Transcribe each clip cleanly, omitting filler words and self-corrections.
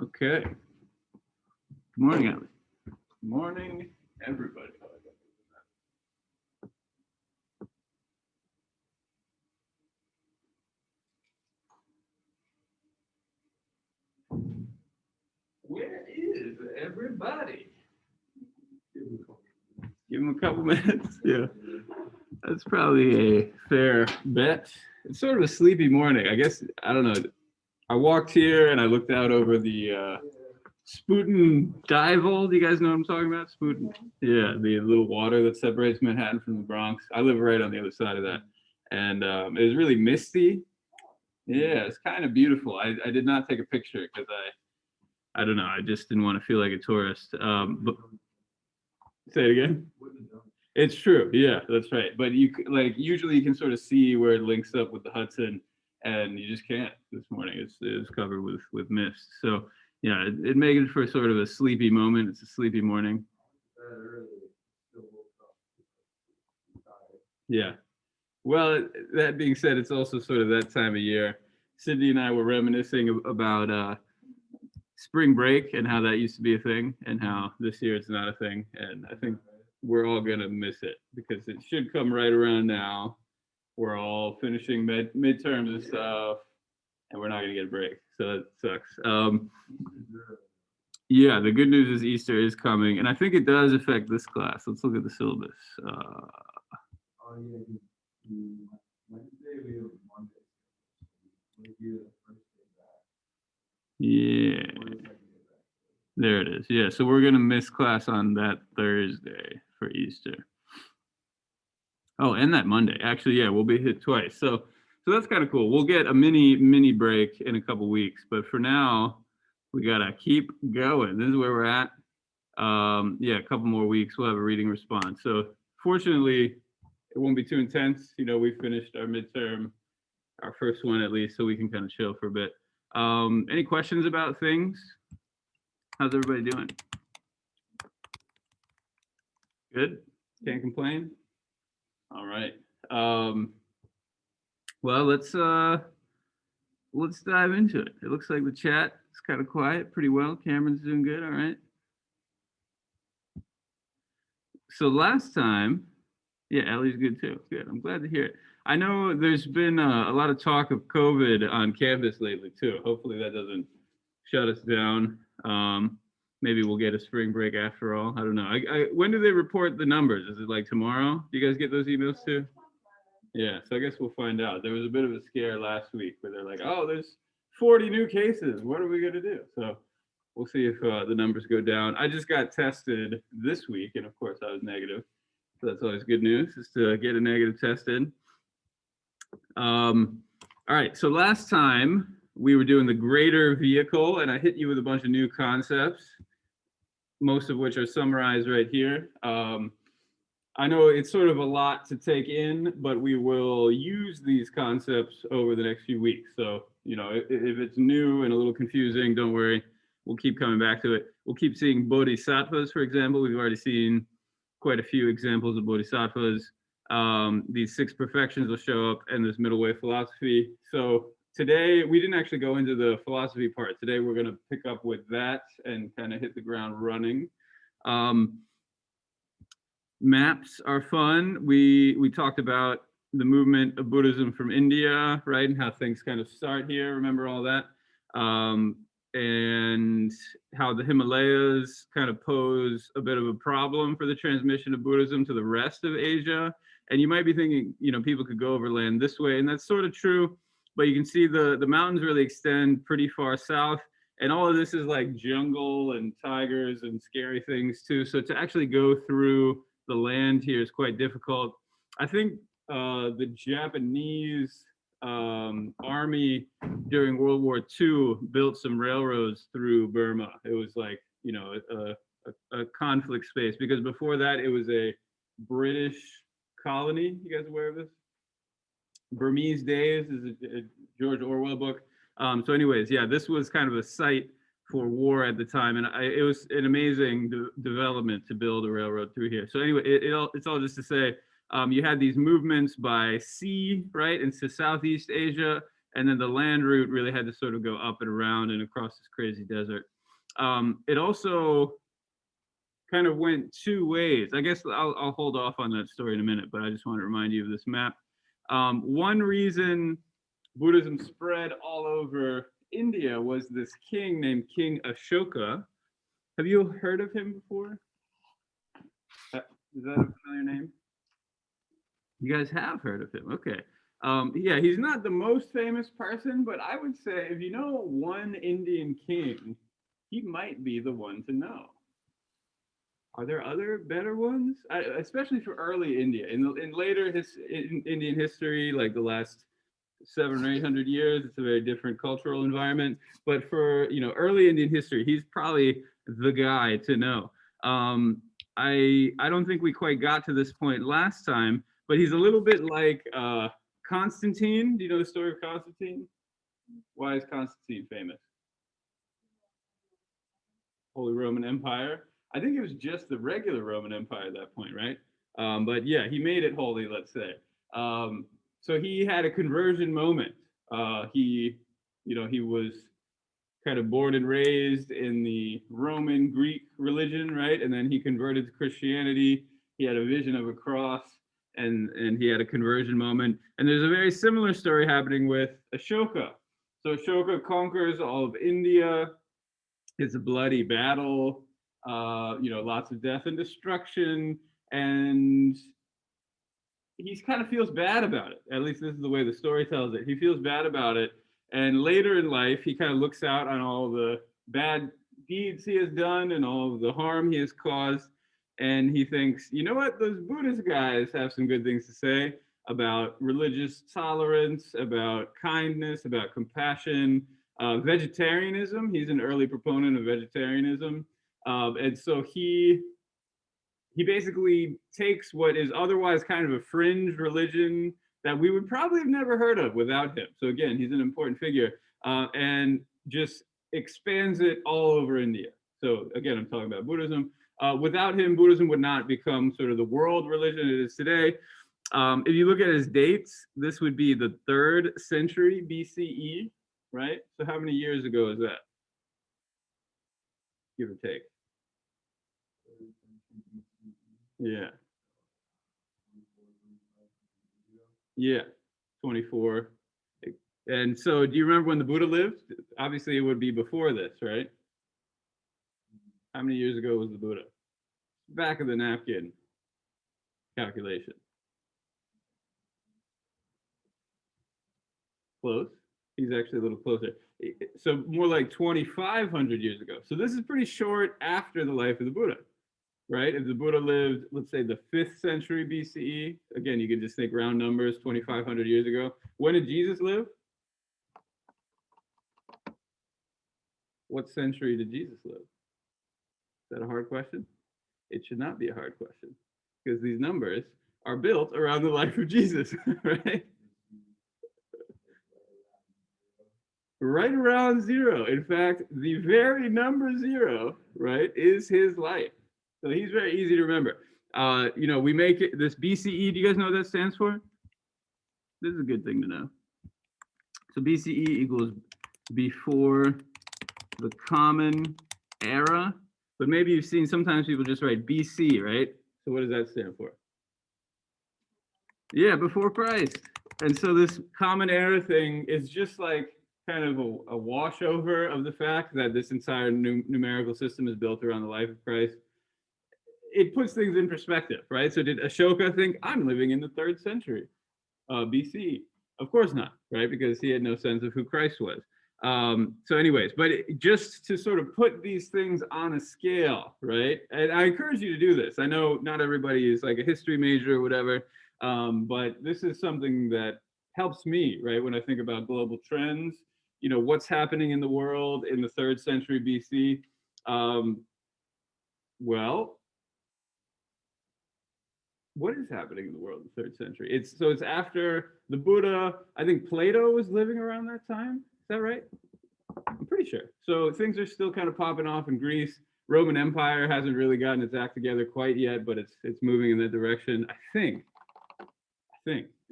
Okay. Good morning, Allie. Good morning, everybody. Where is everybody? Give them a couple minutes. Yeah, that's probably a fair bet. It's sort of a sleepy morning. I guess, I don't know. I walked here and I looked out over the Spooten Dival. Do you guys know what I'm talking about? Spooten. Yeah, the little water that separates Manhattan from the Bronx. I live right on the other side of that. And it was really misty. Yeah, it's kind of beautiful. I did not take a picture because I don't know. I just didn't want to feel like a tourist. But say it again. It's true. Yeah, that's right. But like usually you can sort of see where it links up with the Hudson, and you just can't this morning. It's covered with mist. So yeah, it made it for sort of a sleepy moment. It's a sleepy morning. Yeah. Well, that being said, it's also sort of that time of year. Cindy and I were reminiscing about spring break and how that used to be a thing, and how this year it's not a thing. And I think we're all gonna miss it because it should come right around now. We're all finishing midterms and stuff, and we're not gonna get a break. So that sucks. Yeah, the good news is Easter is coming, and I think it does affect this class. Let's look at the syllabus. Yeah, there it is. Yeah, so we're gonna miss class on that Thursday for Easter. Oh, and that Monday. Actually, yeah, we'll be hit twice. So that's kind of cool. We'll get a mini break in a couple weeks, but for now, we gotta keep going. This is where we're at. Yeah, a couple more weeks, we'll have a reading response. So fortunately, it won't be too intense. You know, we finished our midterm, our first one at least, so we can kind of chill for a bit. Any questions about things? How's everybody doing? Good? Can't complain? All right. Well, let's dive into it. It looks like the chat is kind of quiet, pretty well. Cameron's doing good. All right. So last time, yeah, Ellie's good too. Good. I'm glad to hear it. I know there's been a lot of talk of COVID on campus lately too. Hopefully that doesn't shut us down. Maybe we'll get a spring break after all. I don't know. When do they report the numbers? Is it like tomorrow? Do you guys get those emails too? Yeah, so I guess we'll find out. There was a bit of a scare last week where they're like, "Oh, there's 40 new cases. What are we going to do?" So we'll see if the numbers go down. I just got tested this week, and of course, I was negative. So that's always good news, is to get a negative test in. All right, so last time we were doing the greater vehicle, and I hit you with a bunch of new concepts, most of which are summarized right here. I know it's sort of a lot to take in, but we will use these concepts over the next few weeks. So, you know, if it's new and a little confusing, don't worry. We'll keep coming back to it. We'll keep seeing bodhisattvas, for example. We've already seen quite a few examples of bodhisattvas. These 6 perfections will show up in this middle way philosophy. So today, we didn't actually go into the philosophy part. Today, we're going to pick up with that and kind of hit the ground running. Maps are fun. We talked about the movement of Buddhism from India, right, and how things kind of start here. Remember all that, and how the Himalayas kind of pose a bit of a problem for the transmission of Buddhism to the rest of Asia. And you might be thinking, you know, people could go overland this way, and that's sort of true. But you can see the mountains really extend pretty far south, and all of this is like jungle and tigers and scary things too. So to actually go through the land here is quite difficult. I think the Japanese army during World War II built some railroads through Burma. It was like, you know, a conflict space, because before that it was a British colony. You guys aware of this? Burmese Days is a George Orwell book. So anyways, yeah, this was kind of a site for war at the time, and it was an amazing development to build a railroad through here. So anyway, it's all just to say, you had these movements by sea, right, into Southeast Asia, and then the land route really had to sort of go up and around and across this crazy desert. It also kind of went two ways. I guess I'll hold off on that story in a minute, but I just want to remind you of this map. One reason Buddhism spread all over India was this king named King Ashoka. Have you heard of him before? Is that a familiar name? You guys have heard of him. Okay. Yeah, he's not the most famous person, but I would say if you know one Indian king, he might be the one to know. Are there other better ones? Especially for early India. In later Indian history, like the last 700 or 800 years, it's a very different cultural environment. But for early Indian history, he's probably the guy to know. I don't think we quite got to this point last time, but he's a little bit like Constantine. Do you know the story of Constantine? Why is Constantine famous? Holy Roman Empire. I think it was just the regular Roman Empire at that point, right? But yeah, he made it holy, let's say. So he had a conversion moment. He was kind of born and raised in the Roman Greek religion, right? And then he converted to Christianity. He had a vision of a cross, and he had a conversion moment. And there's a very similar story happening with Ashoka. So Ashoka conquers all of India. It's a bloody battle. Lots of death and destruction, and he kind of feels bad about it. At least this is the way the story tells it. He feels bad about it, and later in life, he kind of looks out on all the bad deeds he has done and all of the harm he has caused, and he thinks, you know what, those Buddhist guys have some good things to say about religious tolerance, about kindness, about compassion, vegetarianism. He's an early proponent of vegetarianism. And so he basically takes what is otherwise kind of a fringe religion that we would probably have never heard of without him. So again, he's an important figure, and just expands it all over India. So again, I'm talking about Buddhism. Without him, Buddhism would not become sort of the world religion it is today. If you look at his dates, this would be the 3rd century BCE, right? So how many years ago is that? Give or take. Yeah. Yeah. 24. And so do you remember when the Buddha lived? Obviously, it would be before this, right? How many years ago was the Buddha? Back of the napkin calculation. Close. He's actually a little closer. So more like 2,500 years ago. So this is pretty short after the life of the Buddha, right? If the Buddha lived, let's say, the 5th century BCE, again, you could just think round numbers, 2,500 years ago. When did Jesus live? What century did Jesus live? Is that a hard question? It should not be a hard question, because these numbers are built around the life of Jesus, right? Right around 0. In fact, the very number 0, right, is his life. So he's very easy to remember. We make it this BCE. Do you guys know what that stands for? This is a good thing to know. So BCE equals before the common era. But maybe you've seen sometimes people just write BC, right? So what does that stand for? Yeah, before Christ. And so this common era thing is just like kind of a washover of the fact that this entire numerical system is built around the life of Christ. It puts things in perspective, right? So did Ashoka think, I'm living in the 3rd century BC? Of course not, right? Because he had no sense of who Christ was. So anyways, but just to sort of put these things on a scale, right? And I encourage you to do this. I know not everybody is like a history major or whatever, but this is something that helps me, right? When I think about global trends, what's happening in the world in the 3rd century BC. Well, what is happening in the world in the 3rd century? It's after the Buddha. I think Plato was living around that time. Is that right? I'm pretty sure. So things are still kind of popping off in Greece. Roman Empire hasn't really gotten its act together quite yet, but it's moving in that direction. I think.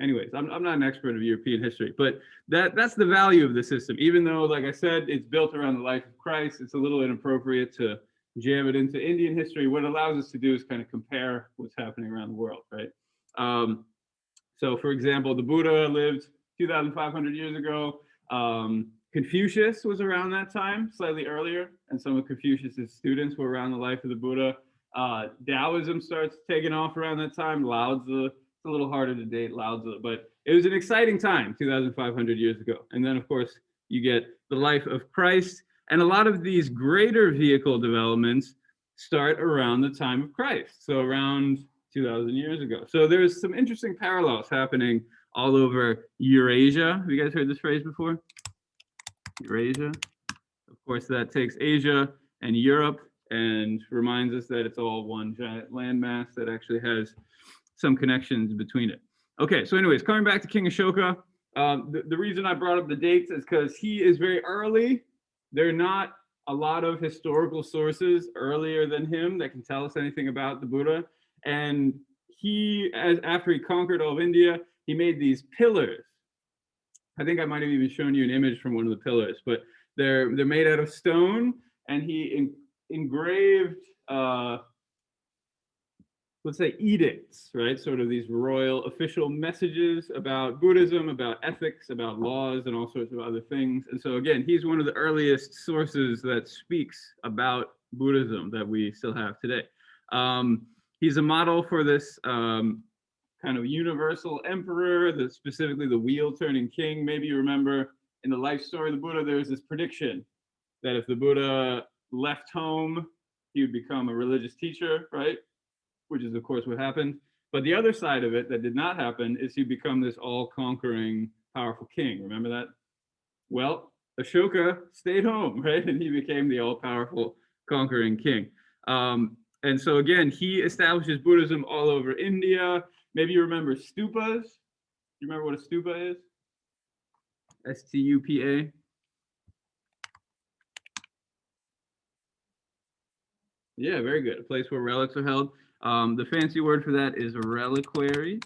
anyways, I'm not an expert of European history, but that's the value of the system. Even though, like I said, it's built around the life of Christ, it's a little inappropriate to jam it into Indian history. What it allows us to do is kind of compare what's happening around the world, right? So, for example, the Buddha lived 2,500 years ago. Confucius was around that time, slightly earlier, and some of Confucius's students were around the life of the Buddha. Taoism starts taking off around that time. Lao Tzu, it's a little harder to date Lao Tzu, but it was an exciting time 2,500 years ago. And then, of course, you get the life of Christ, and a lot of these greater vehicle developments start around the time of Christ, so around 2,000 years ago. So there's some interesting parallels happening all over Eurasia. Have you guys heard this phrase before? Eurasia. Of course, that takes Asia and Europe and reminds us that it's all one giant landmass that actually has some connections between it. Okay, so anyways, coming back to King Ashoka, the reason I brought up the dates is because he is very early. There are not a lot of historical sources earlier than him that can tell us anything about the Buddha. And he, after he conquered all of India, he made these pillars. I think I might have even shown you an image from one of the pillars, but they're made out of stone, and he engraved, let's say, edicts, right? Sort of these royal official messages about Buddhism, about ethics, about laws, and all sorts of other things. And so again, he's one of the earliest sources that speaks about Buddhism that we still have today. He's a model for this kind of universal emperor, specifically the wheel-turning king. Maybe you remember in the life story of the Buddha, there's this prediction that if the Buddha left home, he would become a religious teacher, right? Which is, of course, what happened. But the other side of it that did not happen is he'd become this all-conquering, powerful king. Remember that? Well, Ashoka stayed home, right? And he became the all-powerful, conquering king. And so again, he establishes Buddhism all over India. Maybe you remember stupas. You remember what a stupa is? S-T-U-P-A. Yeah, very good. A place where relics are held. The fancy word for that is a reliquary.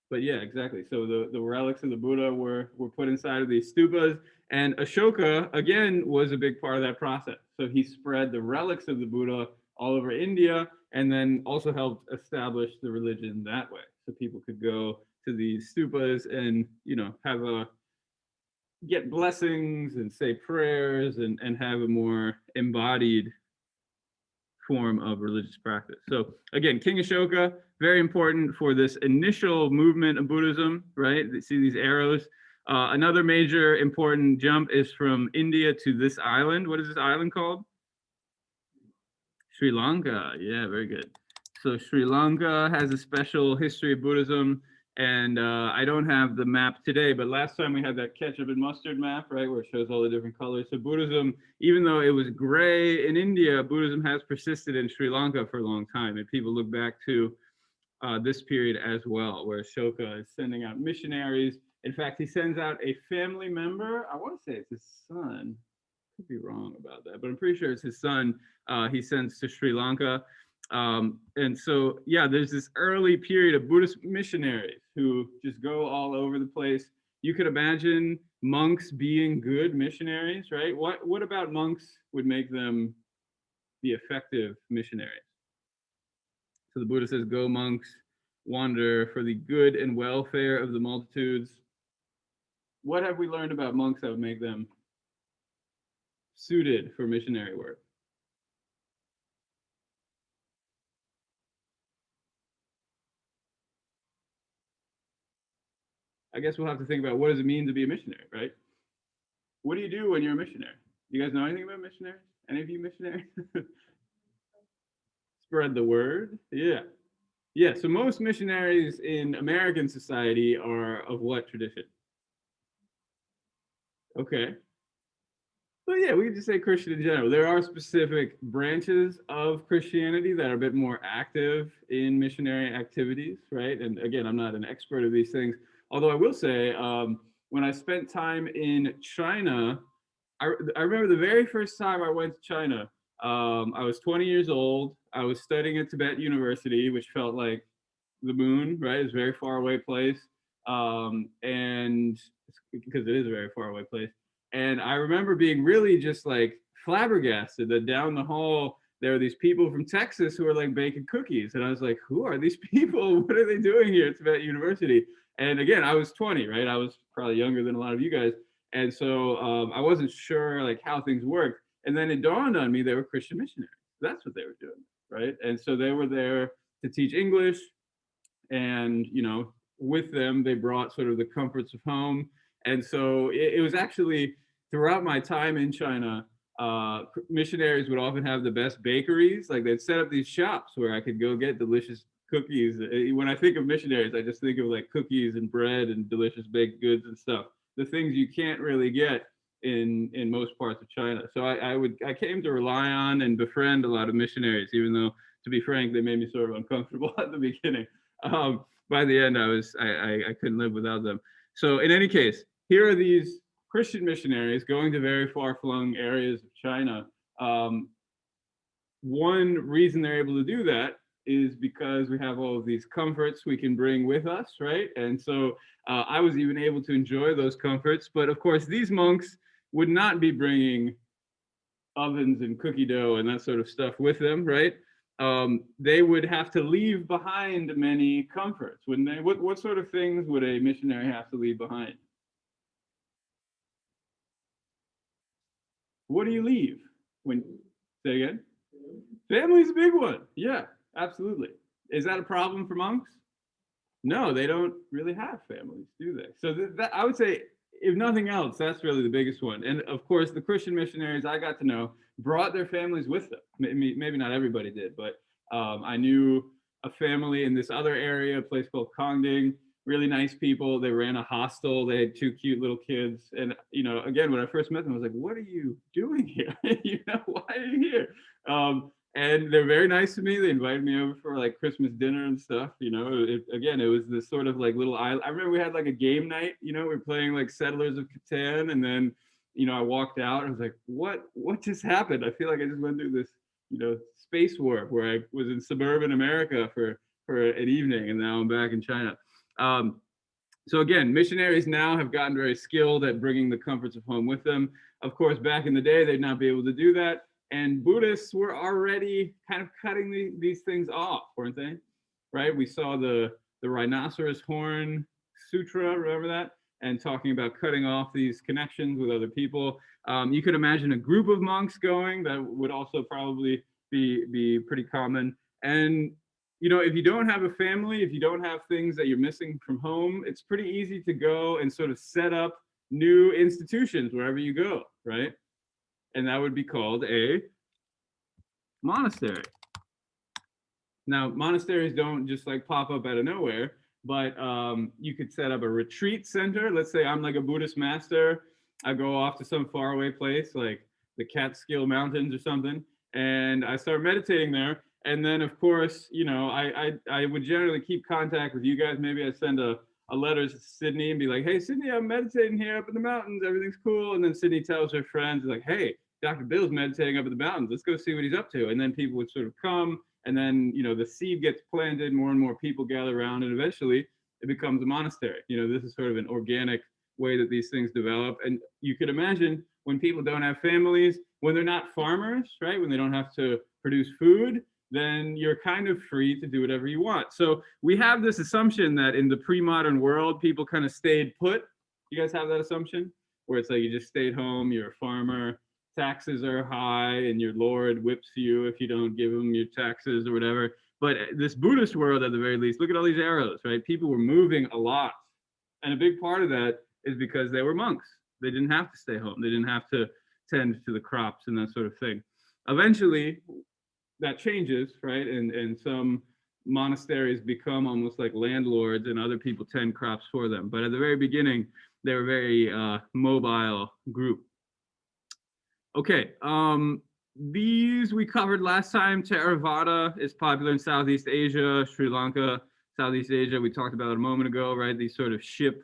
But yeah, exactly. So the relics of the Buddha were put inside of these stupas. And Ashoka, again, was a big part of that process. So he spread the relics of the Buddha all over India, and then also helped establish the religion that way. So people could go to these stupas and, get blessings and say prayers and have a more embodied form of religious practice. So again, King Ashoka, very important for this initial movement of Buddhism, right? You see these arrows. Another major important jump is from India to this island. What is this island called? Sri Lanka. Yeah, very good. So Sri Lanka has a special history of Buddhism, and I don't have the map today, but last time we had that ketchup and mustard map, right, where it shows all the different colors. So Buddhism, even though it was gray in India, Buddhism has persisted in Sri Lanka for a long time, and people look back to this period as well, where Ashoka is sending out missionaries. In fact, he sends out a family member. I want to say it's his son. Could be wrong about that, but I'm pretty sure it's his son. He sends to Sri Lanka. And so, yeah, there's this early period of Buddhist missionaries who just go all over the place. You could imagine monks being good missionaries, right? What about monks would make them be effective missionaries? So the Buddha says, go monks, wander for the good and welfare of the multitudes. What have we learned about monks that would make them suited for missionary work? I guess we'll have to think about what does it mean to be a missionary, right? What do you do when you're a missionary? You guys know anything about missionaries? Any of you missionaries? Spread the word. Yeah. Yeah. So most missionaries in American society are of what tradition? Okay. Well, yeah, we could just say Christian in general. There are specific branches of Christianity that are a bit more active in missionary activities, right? And again, I'm not an expert of these things. Although I will say, when I spent time in China, I remember the very first time I went to China. I was 20 years old. I was studying at Tibet University, which felt like the moon, right? It's a very far away place. and because it is a very far away place. And I remember being really just like flabbergasted that down the hall there were these people from Texas who were like baking cookies, and I was like, who are these people? What are they doing here at Tibet University? And again, I was 20, right? I was probably younger than a lot of you guys, and so I wasn't sure like how things worked. And then it dawned on me they were Christian missionaries. That's what they were doing, right? And so they were there to teach English, and with them they brought sort of the comforts of home. And so it was actually throughout my time in China, missionaries would often have the best bakeries. Like they'd set up these shops where I could go get delicious cookies. When I think of missionaries, I just think of like cookies and bread and delicious baked goods and stuff, the things you can't really get in most parts of China. So I came to rely on and befriend a lot of missionaries, even though, to be frank, they made me sort of uncomfortable at the beginning. By the end, I couldn't live without them. So in any case, here are these Christian missionaries going to very far-flung areas of China. One reason they're able to do that is because we have all of these comforts we can bring with us, right? And so I was even able to enjoy those comforts. But of course, these monks would not be bringing ovens and cookie dough and that sort of stuff with them, right? They would have to leave behind many comforts. Wouldn't they? What sort of things would a missionary have to leave behind? What do you leave when? Say again. Family's a big one. Yeah, absolutely. Is that a problem for monks? No, they don't really have families, do they? So that I would say, if nothing else, that's really the biggest one. And of course, the Christian missionaries I got to know brought their families with them. Maybe not everybody did, but I knew a family in this other area, a place called Kongding. Really nice people. They ran a hostel. They had two cute little kids. And again, when I first met them, I was like, "What are you doing here? Why are you here?" And they're very nice to me. They invited me over for like Christmas dinner and stuff. Again, it was this sort of like little island. I remember we had like a game night. We were playing like Settlers of Catan, and then I walked out. I was like, what just happened? I feel like I just went through this space warp where I was in suburban America for an evening, and now I'm back in China. So again, missionaries now have gotten very skilled at bringing the comforts of home with them. Of course, back in the day, they'd not be able to do that. And Buddhists were already kind of cutting these things off, weren't they? Right? We saw the rhinoceros horn sutra, remember that? And talking about cutting off these connections with other people. You could imagine a group of monks going. That would also probably be pretty common. And if you don't have a family, if you don't have things that you're missing from home, it's pretty easy to go and sort of set up new institutions wherever you go, right? And that would be called a monastery. Now, monasteries don't just like pop up out of nowhere, but you could set up a retreat center. Let's say I'm like a Buddhist master. I go off to some faraway place like the Catskill Mountains or something, and I start meditating there. And then, of course, I would generally keep contact with you guys. Maybe I'd send a letter to Sydney and be like, "Hey, Sydney, I'm meditating here up in the mountains. Everything's cool." And then Sydney tells her friends, like, "Hey, Dr. Bill's meditating up in the mountains. Let's go see what he's up to." And then people would sort of come, and then the seed gets planted, more and more people gather around, and eventually it becomes a monastery. This is sort of an organic way that these things develop. And you could imagine when people don't have families, when they're not farmers, right? When they don't have to produce food, then you're kind of free to do whatever you want. So we have this assumption that in the pre-modern world, people kind of stayed put. You guys have that assumption? Where it's like you just stayed home, you're a farmer, taxes are high, and your Lord whips you if you don't give him your taxes or whatever. But this Buddhist world, at the very least, look at all these arrows, right? People were moving a lot. And a big part of that is because they were monks. They didn't have to stay home. They didn't have to tend to the crops and that sort of thing. Eventually, that changes, right? And some monasteries become almost like landlords, and other people tend crops for them. But at the very beginning, they were a very mobile group. Okay, these we covered last time. Theravada is popular in Southeast Asia, Sri Lanka, Southeast Asia. We talked about it a moment ago, right? These sort of ship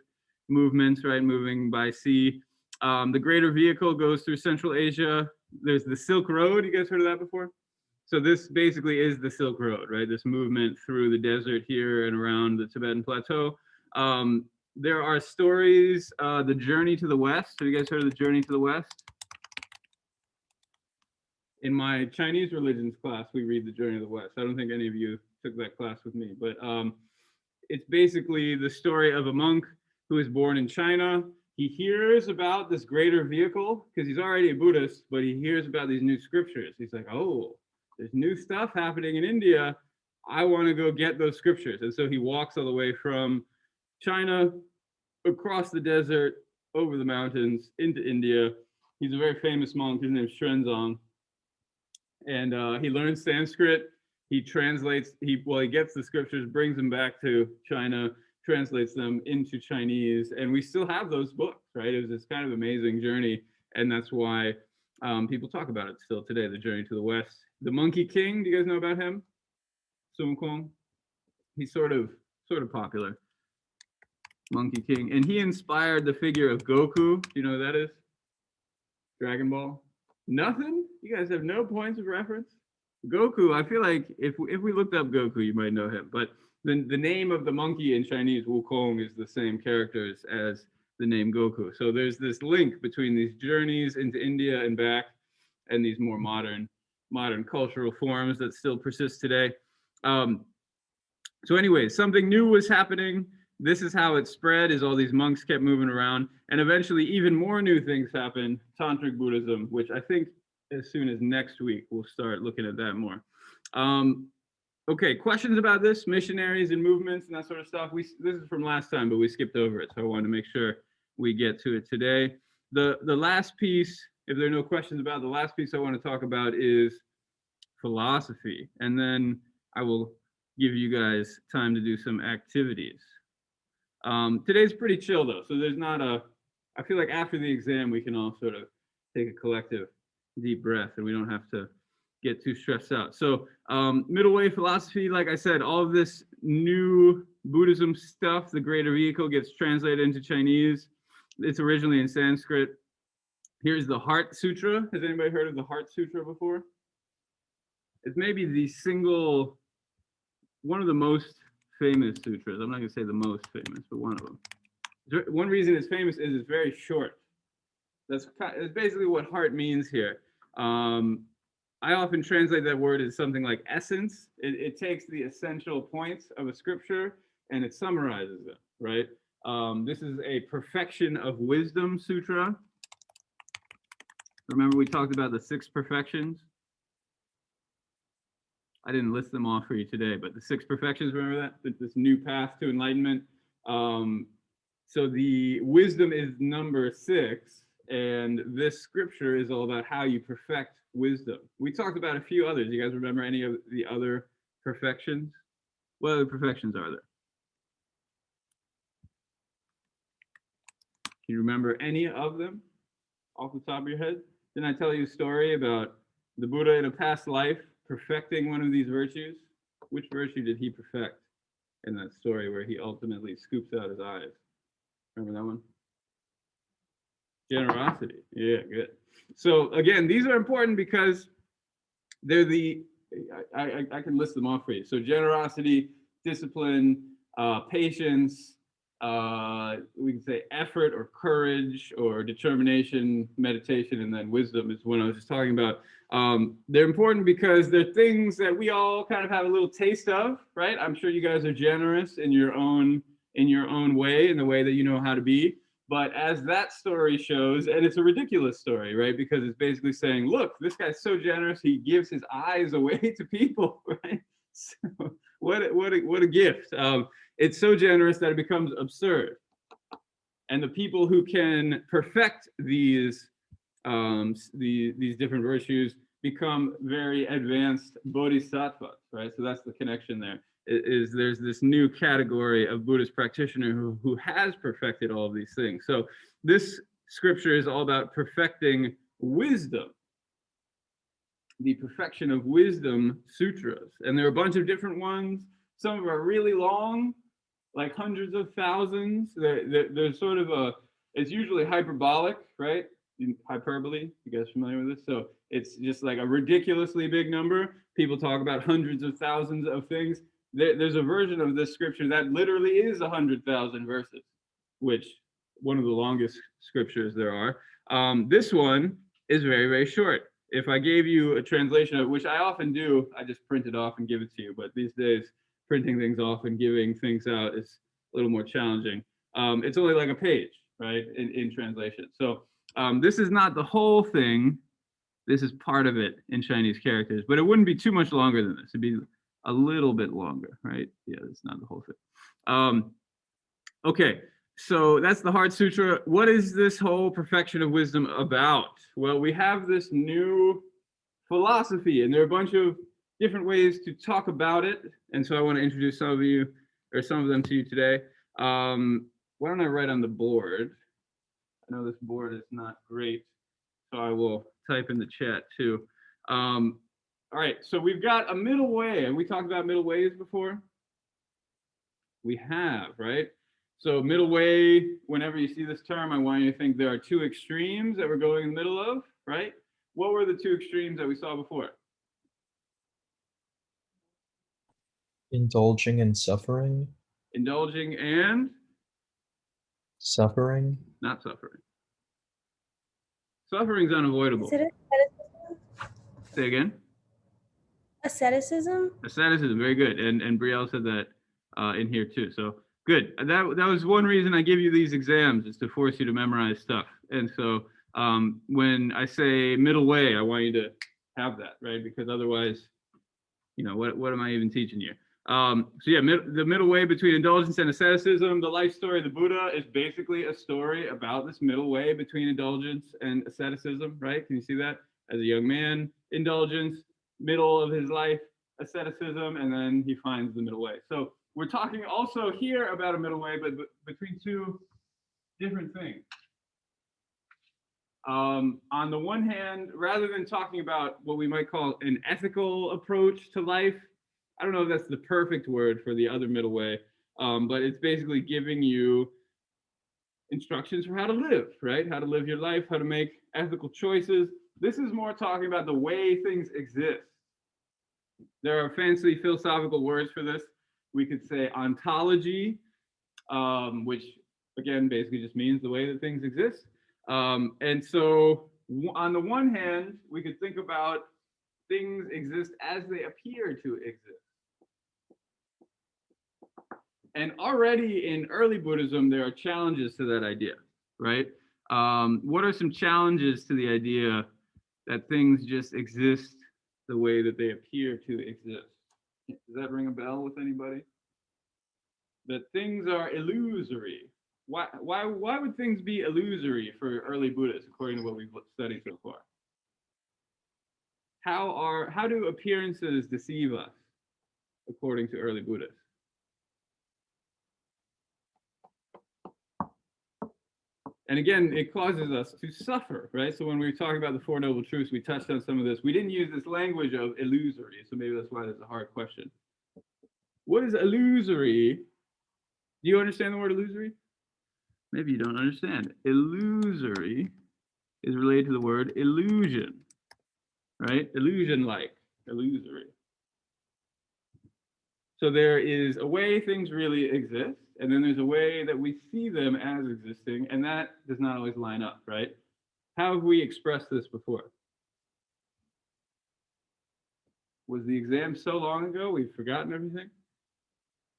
movements, right? Moving by sea. The greater vehicle goes through Central Asia. There's the Silk Road. You guys heard of that before? So this basically is the Silk Road, right? This movement through the desert here and around the Tibetan Plateau. There are stories, the Journey to the West. Have you guys heard of the Journey to the West? In my Chinese religions class, we read the Journey to the West. I don't think any of you took that class with me, but it's basically the story of a monk who is born in China. He hears about this greater vehicle because he's already a Buddhist, but he hears about these new scriptures. He's like, oh, there's new stuff happening in India. I want to go get those scriptures. And so he walks all the way from China across the desert, over the mountains, into India. He's a very famous monk. His name is Xuanzang. And he learns Sanskrit. He translates, he gets the scriptures, brings them back to China, translates them into Chinese, and we still have those books, right? It was this kind of amazing journey, and that's why people talk about it still today, the Journey to the West. The Monkey King, do you guys know about him? Sun Wukong? He's sort of popular. Monkey King, and he inspired the figure of Goku. Do you know who that is? Dragon Ball? Nothing? You guys have no points of reference? Goku, I feel like if we looked up Goku, you might know him. But the name of the monkey in Chinese, Wukong, is the same characters as the name Goku. So there's this link between these journeys into India and back, and these more modern cultural forms that still persist today. So anyway, something new was happening. This is how it spread, is all these monks kept moving around. And eventually even more new things happened, Tantric Buddhism, which I think as soon as next week, we'll start looking at that more. Okay, questions about this, missionaries and movements and that sort of stuff. This is from last time, but we skipped over it. So I wanted to make sure we get to it today. The last piece, if there are no questions about it, the last piece I want to talk about is philosophy. And then I will give you guys time to do some activities. Today's pretty chill though, so there's not I feel like after the exam we can all sort of take a collective deep breath and we don't have to get too stressed out. So middle way philosophy, like I said, all of this new Buddhism stuff, the greater vehicle, gets translated into Chinese. It's originally in Sanskrit. Here's the Heart Sutra. Has anybody heard of the Heart Sutra before? It's maybe one of the most famous sutras. I'm not going to say the most famous, but one of them. One reason it's famous is it's very short. That's basically what heart means here. I often translate that word as something like essence. It takes the essential points of a scripture and it summarizes them, right? This is a Perfection of Wisdom Sutra. Remember we talked about the 6 perfections? I didn't list them off for you today, but the 6 perfections, remember that? This new path to enlightenment. So the wisdom is number 6, and this scripture is all about how you perfect wisdom. We talked about a few others. You guys remember any of the other perfections? What other perfections are there? Can you remember any of them off the top of your head? Didn't I tell you a story about the Buddha in a past life perfecting one of these virtues? Which virtue did he perfect in that story where he ultimately scoops out his eyes? Remember that one? Generosity. Yeah, good. So again, these are important because they're I can list them off for you. So generosity, discipline, patience, we can say effort or courage or determination, meditation, and then wisdom is what I was just talking about. They're important because they're things that we all kind of have a little taste of, right? I'm sure you guys are generous in your own way, in the way that you know how to be. But as that story shows, and it's a ridiculous story, right? Because it's basically saying, look, this guy's so generous, he gives his eyes away to people, right? So what a gift. It's so generous that it becomes absurd. And the people who can perfect these different virtues become very advanced bodhisattvas, right? So that's the connection there. There's this new category of Buddhist practitioner who has perfected all of these things. So this scripture is all about perfecting wisdom, the Perfection of Wisdom sutras. And there are a bunch of different ones. Some of them are really long, like hundreds of thousands. There's sort of it's usually hyperbolic, right? Hyperbole, you guys familiar with this? So it's just like a ridiculously big number. People talk about hundreds of thousands of things. There's a version of this scripture that literally is 100,000 verses. which one of the longest scriptures there are. This one is very, very short. If I gave you a translation of, which I often do, I just print it off and give it to you. But these days, printing things off and giving things out is a little more challenging. It's only like a page, right, in translation. So this is not the whole thing. This is part of it in Chinese characters, but it wouldn't be too much longer than this. It'd be a little bit longer, right? Yeah, it's not the whole thing. Okay, so that's the Heart Sutra. What is this whole perfection of wisdom about? Well, we have this new philosophy, and there are a bunch of different ways to talk about it. And so I want to introduce some of you, or some of them to you today. Why don't I write on the board? I know this board is not great, so I will type in the chat too. All right, so we've got a middle way. Have we talked about middle ways before? We have, right? So middle way, whenever you see this term, I want you to think there are two extremes that we're going in the middle of, right? What were the two extremes that we saw before? Indulging in suffering. Indulging and? Suffering. Not suffering. Suffering's unavoidable. Is it asceticism? Say again? Asceticism? Asceticism, very good. And Brielle said that in here too. So good. That was one reason I give you these exams, is to force you to memorize stuff. And so when I say middle way, I want you to have that, right? Because otherwise, you know, what am I even teaching you? So yeah, the middle way between indulgence and asceticism. The life story of the Buddha is basically a story about this middle way between indulgence and asceticism, right? Can you see that? As a young man, indulgence, middle of his life, asceticism, and then he finds the middle way. So we're talking also here about a middle way, but between two different things. On the one hand, rather than talking about what we might call an ethical approach to life, I don't know if that's the perfect word for the other middle way, but it's basically giving you instructions for how to live, right? How to live your life, how to make ethical choices. This is more talking about the way things exist. There are fancy philosophical words for this. We could say ontology, which again basically just means the way that things exist. And so on the one hand, we could think about things exist as they appear to exist. And already in early Buddhism, there are challenges to that idea, right? What are some challenges to the idea that things just exist the way that they appear to exist? Does that ring a bell with anybody? That things are illusory. Why would things be illusory for early Buddhists, according to what we've studied so far? How do appearances deceive us, according to early Buddhists? And again, it causes us to suffer, right? So when we were talking about the Four Noble Truths, we touched on some of this. We didn't use this language of illusory, so maybe that's why there's a hard question. What is illusory? Do you understand the word illusory? Maybe you don't understand. Illusory is related to the word illusion, right? Illusion-like, illusory. So there is a way things really exist, and then there's a way that we see them as existing, and that does not always line up, right? How have we expressed this before? Was the exam so long ago we've forgotten everything?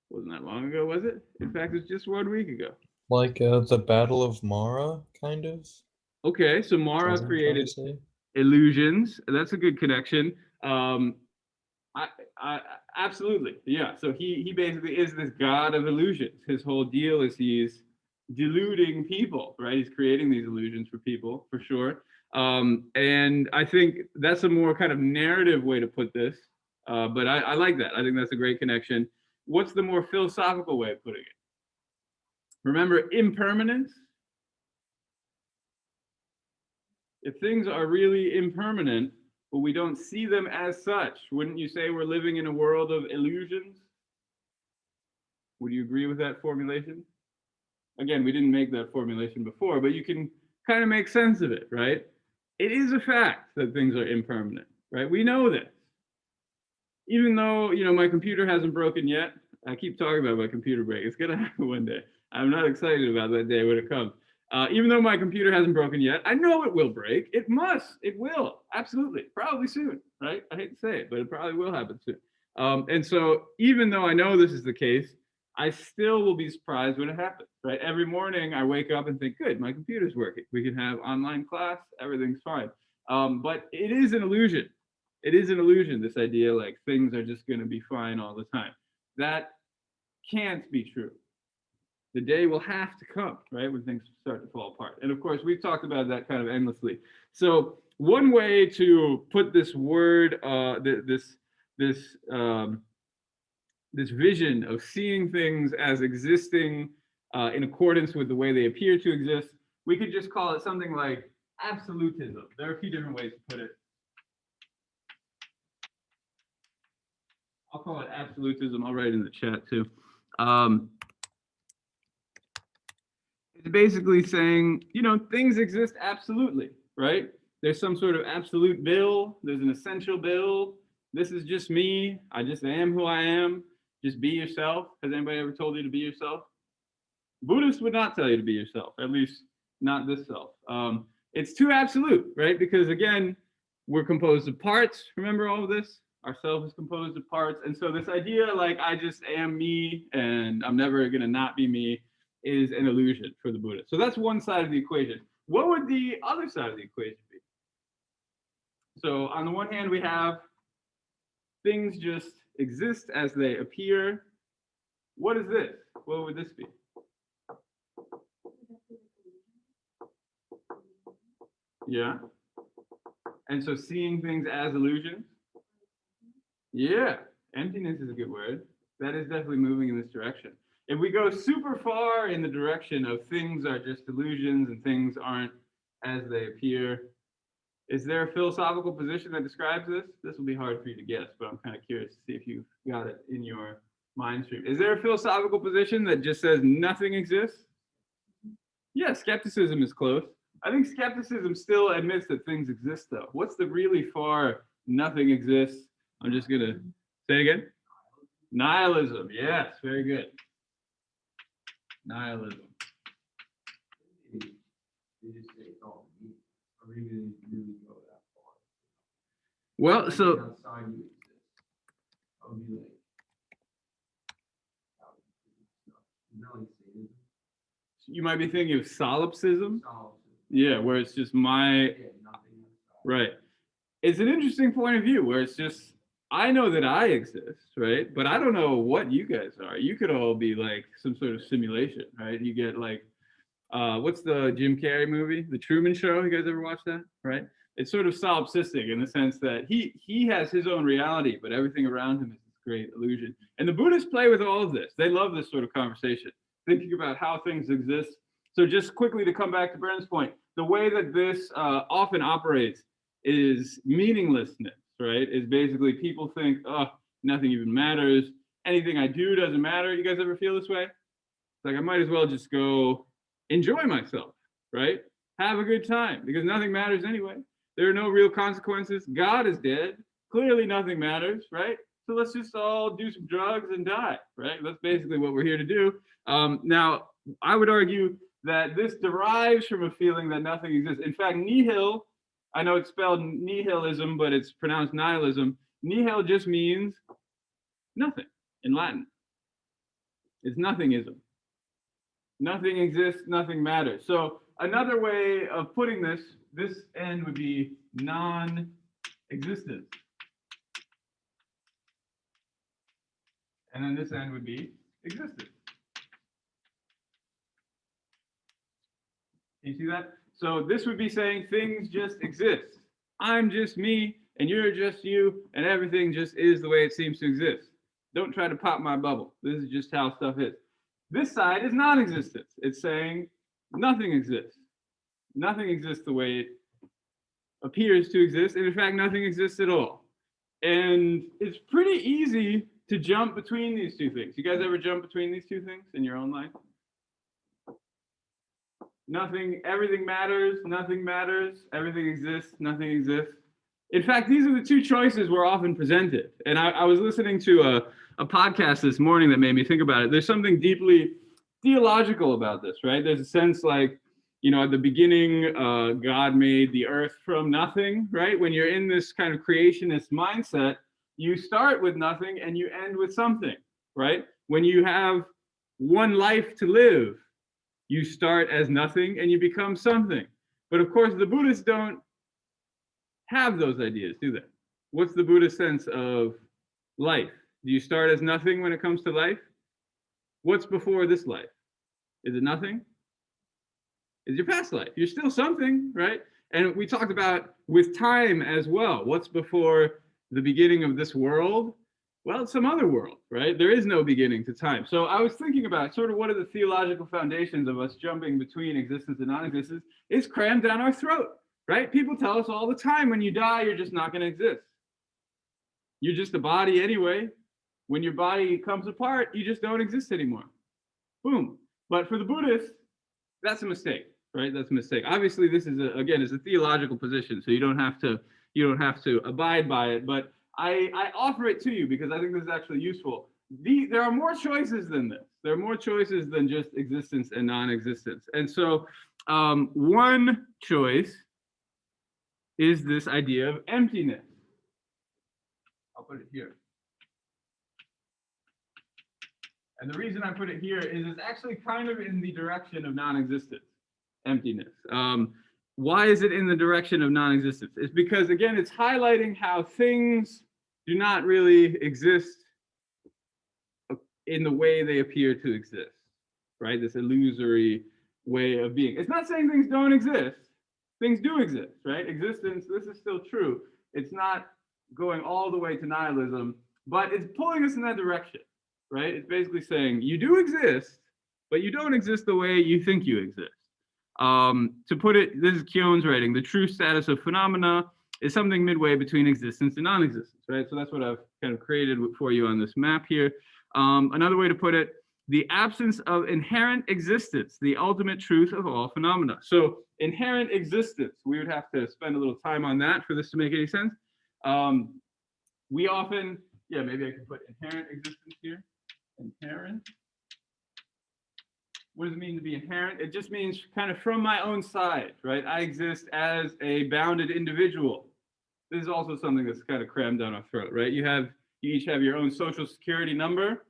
Wasn't that long ago, was it? In fact, it's just 1 week ago. Like the Battle of Mara, kind of? Okay, so Mara created illusions. That's a good connection. Absolutely, yeah. So he basically is this god of illusions. His whole deal is he's deluding people, right? He's creating these illusions for people, for sure. And I think that's a more kind of narrative way to put this. But I like that. I think that's a great connection. What's the more philosophical way of putting it? Remember impermanence? If things are really impermanent, but we don't see them as such, wouldn't you say we're living in a world of illusions? Would you agree with that formulation? Again, we didn't make that formulation before, but you can kind of make sense of it, right? It is a fact that things are impermanent, right? We know this. Even though, you know, my computer hasn't broken yet, I keep talking about my computer break. It's gonna happen one day. I'm not excited about that day when it comes. Even though my computer hasn't broken yet, I know it will break. It must. It will. Absolutely. Probably soon, right? I hate to say it, but it probably will happen soon. And so even though I know this is the case, I still will be surprised when it happens, right? Every morning I wake up and think, good, my computer's working. We can have online class. Everything's fine. But it is an illusion. It is an illusion, this idea like things are just going to be fine all the time. That can't be true. The day will have to come, right, when things start to fall apart. And of course, we've talked about that kind of endlessly. So one way to put this word, this vision of seeing things as existing in accordance with the way they appear to exist, we could just call it something like absolutism. There are a few different ways to put it. I'll call it absolutism. I'll write it in the chat too. It's basically saying, things exist absolutely, right? There's some sort of absolute bill. There's an essential bill. This is just me. I just am who I am. Just be yourself. Has anybody ever told you to be yourself? Buddhists would not tell you to be yourself, at least not this self. It's too absolute, right? Because again, we're composed of parts. Remember all of this? Our self is composed of parts. And so this idea like I just am me and I'm never going to not be me is an illusion for the Buddha. So that's one side of the equation. What would the other side of the equation be? So on the one hand, we have things just exist as they appear. What is this? What would this be? Yeah. And so seeing things as illusions. Yeah. Emptiness is a good word. That is definitely moving in this direction. If we go super far in the direction of things are just illusions and things aren't as they appear, is there a philosophical position that describes this? This will be hard for you to guess, but I'm kind of curious to see if you've got it in your mind stream. Is there a philosophical position that just says nothing exists? Yeah, skepticism is close. I think skepticism still admits that things exist, though. What's the really far nothing exists? I'm just going to say it again. Nihilism. Yes, very good. Nihilism. Well, so you might be thinking of solipsism. Yeah, where it's just my right. It's an interesting point of view where it's just I know that I exist, right? But I don't know what you guys are. You could all be like some sort of simulation, right? You get like, what's the Jim Carrey movie, The Truman Show? You guys ever watch that? Right? It's sort of solipsistic in the sense that he has his own reality, but everything around him is this great illusion. And the Buddhists play with all of this. They love this sort of conversation, thinking about how things exist. So just quickly to come back to Brennan's point, the way that this often operates is meaninglessness. Right, is basically people think, oh, nothing even matters. Anything I do doesn't matter. You guys ever feel this way? It's like I might as well just go enjoy myself, right? Have a good time because nothing matters anyway. There are no real consequences. God is dead. Clearly nothing matters, right? So let's just all do some drugs and die, right? That's basically what we're here to do. Now, I would argue that this derives from a feeling that nothing exists. In fact, nihil, I know it's spelled nihilism, but it's pronounced nihilism. Nihil just means nothing in Latin. It's nothingism. Nothing exists, nothing matters. So another way of putting this end would be non-existence. And then this end would be existence. Can you see that? So this would be saying things just exist. I'm just me, and you're just you, and everything just is the way it seems to exist. Don't try to pop my bubble. This is just how stuff is. This side is non-existence. It's saying nothing exists. Nothing exists the way it appears to exist, and in fact, nothing exists at all. And it's pretty easy to jump between these two things. You guys ever jump between these two things in your own life? Nothing, everything matters, nothing matters, everything exists, nothing exists. In fact, these are the two choices we're often presented. And I was listening to a podcast this morning that made me think about it. There's something deeply theological about this, right? There's a sense like, you know, at the beginning, God made the earth from nothing, right? When you're in this kind of creationist mindset, you start with nothing and you end with something, right? When you have one life to live, you start as nothing and you become something. But of course, the Buddhists don't have those ideas, do they? What's the Buddhist sense of life? Do you start as nothing when it comes to life? What's before this life? Is it nothing? Is your past life? You're still something, right? And we talked about with time as well. What's before the beginning of this world? Well, it's some other world, right? There is no beginning to time. So I was thinking about sort of what are the theological foundations of us jumping between existence and non-existence. It's crammed down our throat, right? People tell us all the time, when you die, you're just not going to exist. You're just a body anyway. When your body comes apart, you just don't exist anymore. Boom. But for the Buddhists, that's a mistake, right? That's a mistake. Obviously, this is again is a theological position, so you don't have to abide by it. But I offer it to you because I think this is actually useful. There are more choices than this. There are more choices than just existence and non-existence. And so one choice is this idea of emptiness. I'll put it here. And the reason I put it here is it's actually kind of in the direction of non-existence, emptiness. Why is it in the direction of non-existence? It's because, again, it's highlighting how things do not really exist in the way they appear to exist, right? This illusory way of being. It's not saying things don't exist. Things do exist, right? Existence, this is still true. It's not going all the way to nihilism, but it's pulling us in that direction. Right? It's basically saying you do exist, but you don't exist the way you think you exist. To put it, this is Kion's writing, the true status of phenomena is something midway between existence and non-existence, right? So that's what I've kind of created for you on this map here. Another way to put it, the absence of inherent existence, the ultimate truth of all phenomena. So inherent existence, we would have to spend a little time on that for this to make any sense. We often, yeah, maybe I can put inherent existence here. Inherent. What does it mean to be inherent? It just means kind of from my own side, right? I exist as a bounded individual. This is also something that's kind of crammed down our throat, right? You each have your own social security number.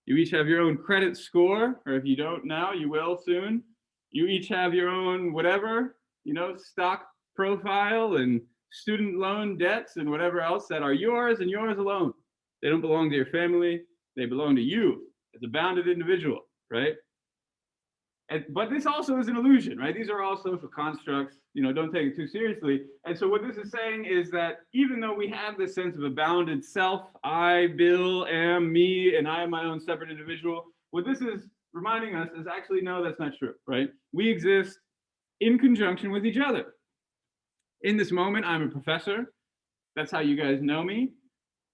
You each have your own credit score, or if you don't now, you will soon. You each have your own whatever, stock profile and student loan debts and whatever else that are yours and yours alone. They don't belong to your family. They belong to you as a bounded individual, right? But this also is an illusion, right? These are all social constructs, don't take it too seriously. And so what this is saying is that even though we have this sense of a bounded self, I, Bill, am me, and I am my own separate individual, what this is reminding us is actually, no, that's not true, right? We exist in conjunction with each other. In this moment, I'm a professor. That's how you guys know me.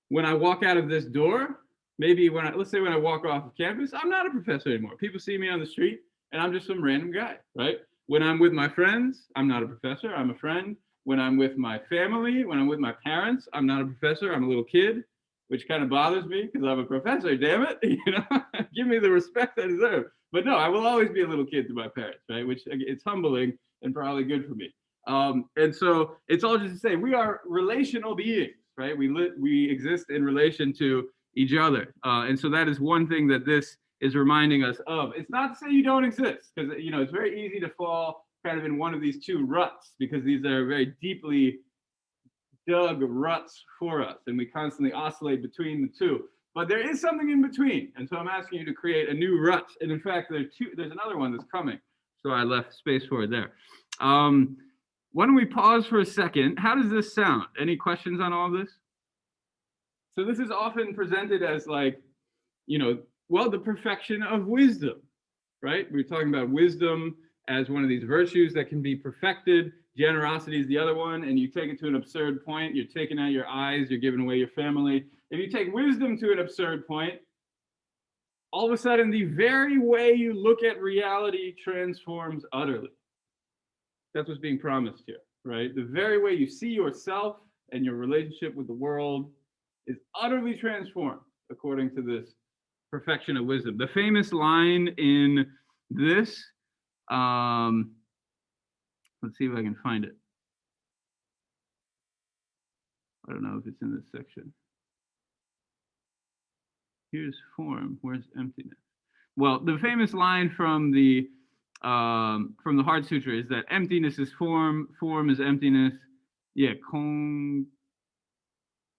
When I walk out of this door, maybe let's say when I walk off of campus, I'm not a professor anymore. People see me on the street and I'm just some random guy, right? When I'm with my friends, I'm not a professor, I'm a friend. When I'm with my family, when I'm with my parents, I'm not a professor, I'm a little kid, which kind of bothers me because I'm a professor, damn it. Give me the respect I deserve. But no, I will always be a little kid to my parents, right? Which it's humbling and probably good for me. And so it's all just to say we are relational beings, right? We exist in relation to each other. And so that is one thing that this is reminding us of. It's not to say you don't exist, because it's very easy to fall kind of in one of these two ruts, because these are very deeply dug ruts for us, and we constantly oscillate between the two. But there is something in between, and so I'm asking you to create a new rut. And in fact, there's another one that's coming, so I left space for it there. Why don't we pause for a second? How does this sound? Any questions on all of this? So this is often presented as like, the perfection of wisdom, right? We're talking about wisdom as one of these virtues that can be perfected. Generosity is the other one, and you take it to an absurd point. You're taking out your eyes, you're giving away your family. If you take wisdom to an absurd point, all of a sudden the very way you look at reality transforms utterly. That's what's being promised here, right? The very way you see yourself and your relationship with the world is utterly transformed according to this perfection of wisdom. The famous line in this, let's see if I can find it. I don't know if it's in this section. Here's form. Where's emptiness? Well, the famous line from the Heart Sutra is that emptiness is form, form is emptiness. Yeah, Kong.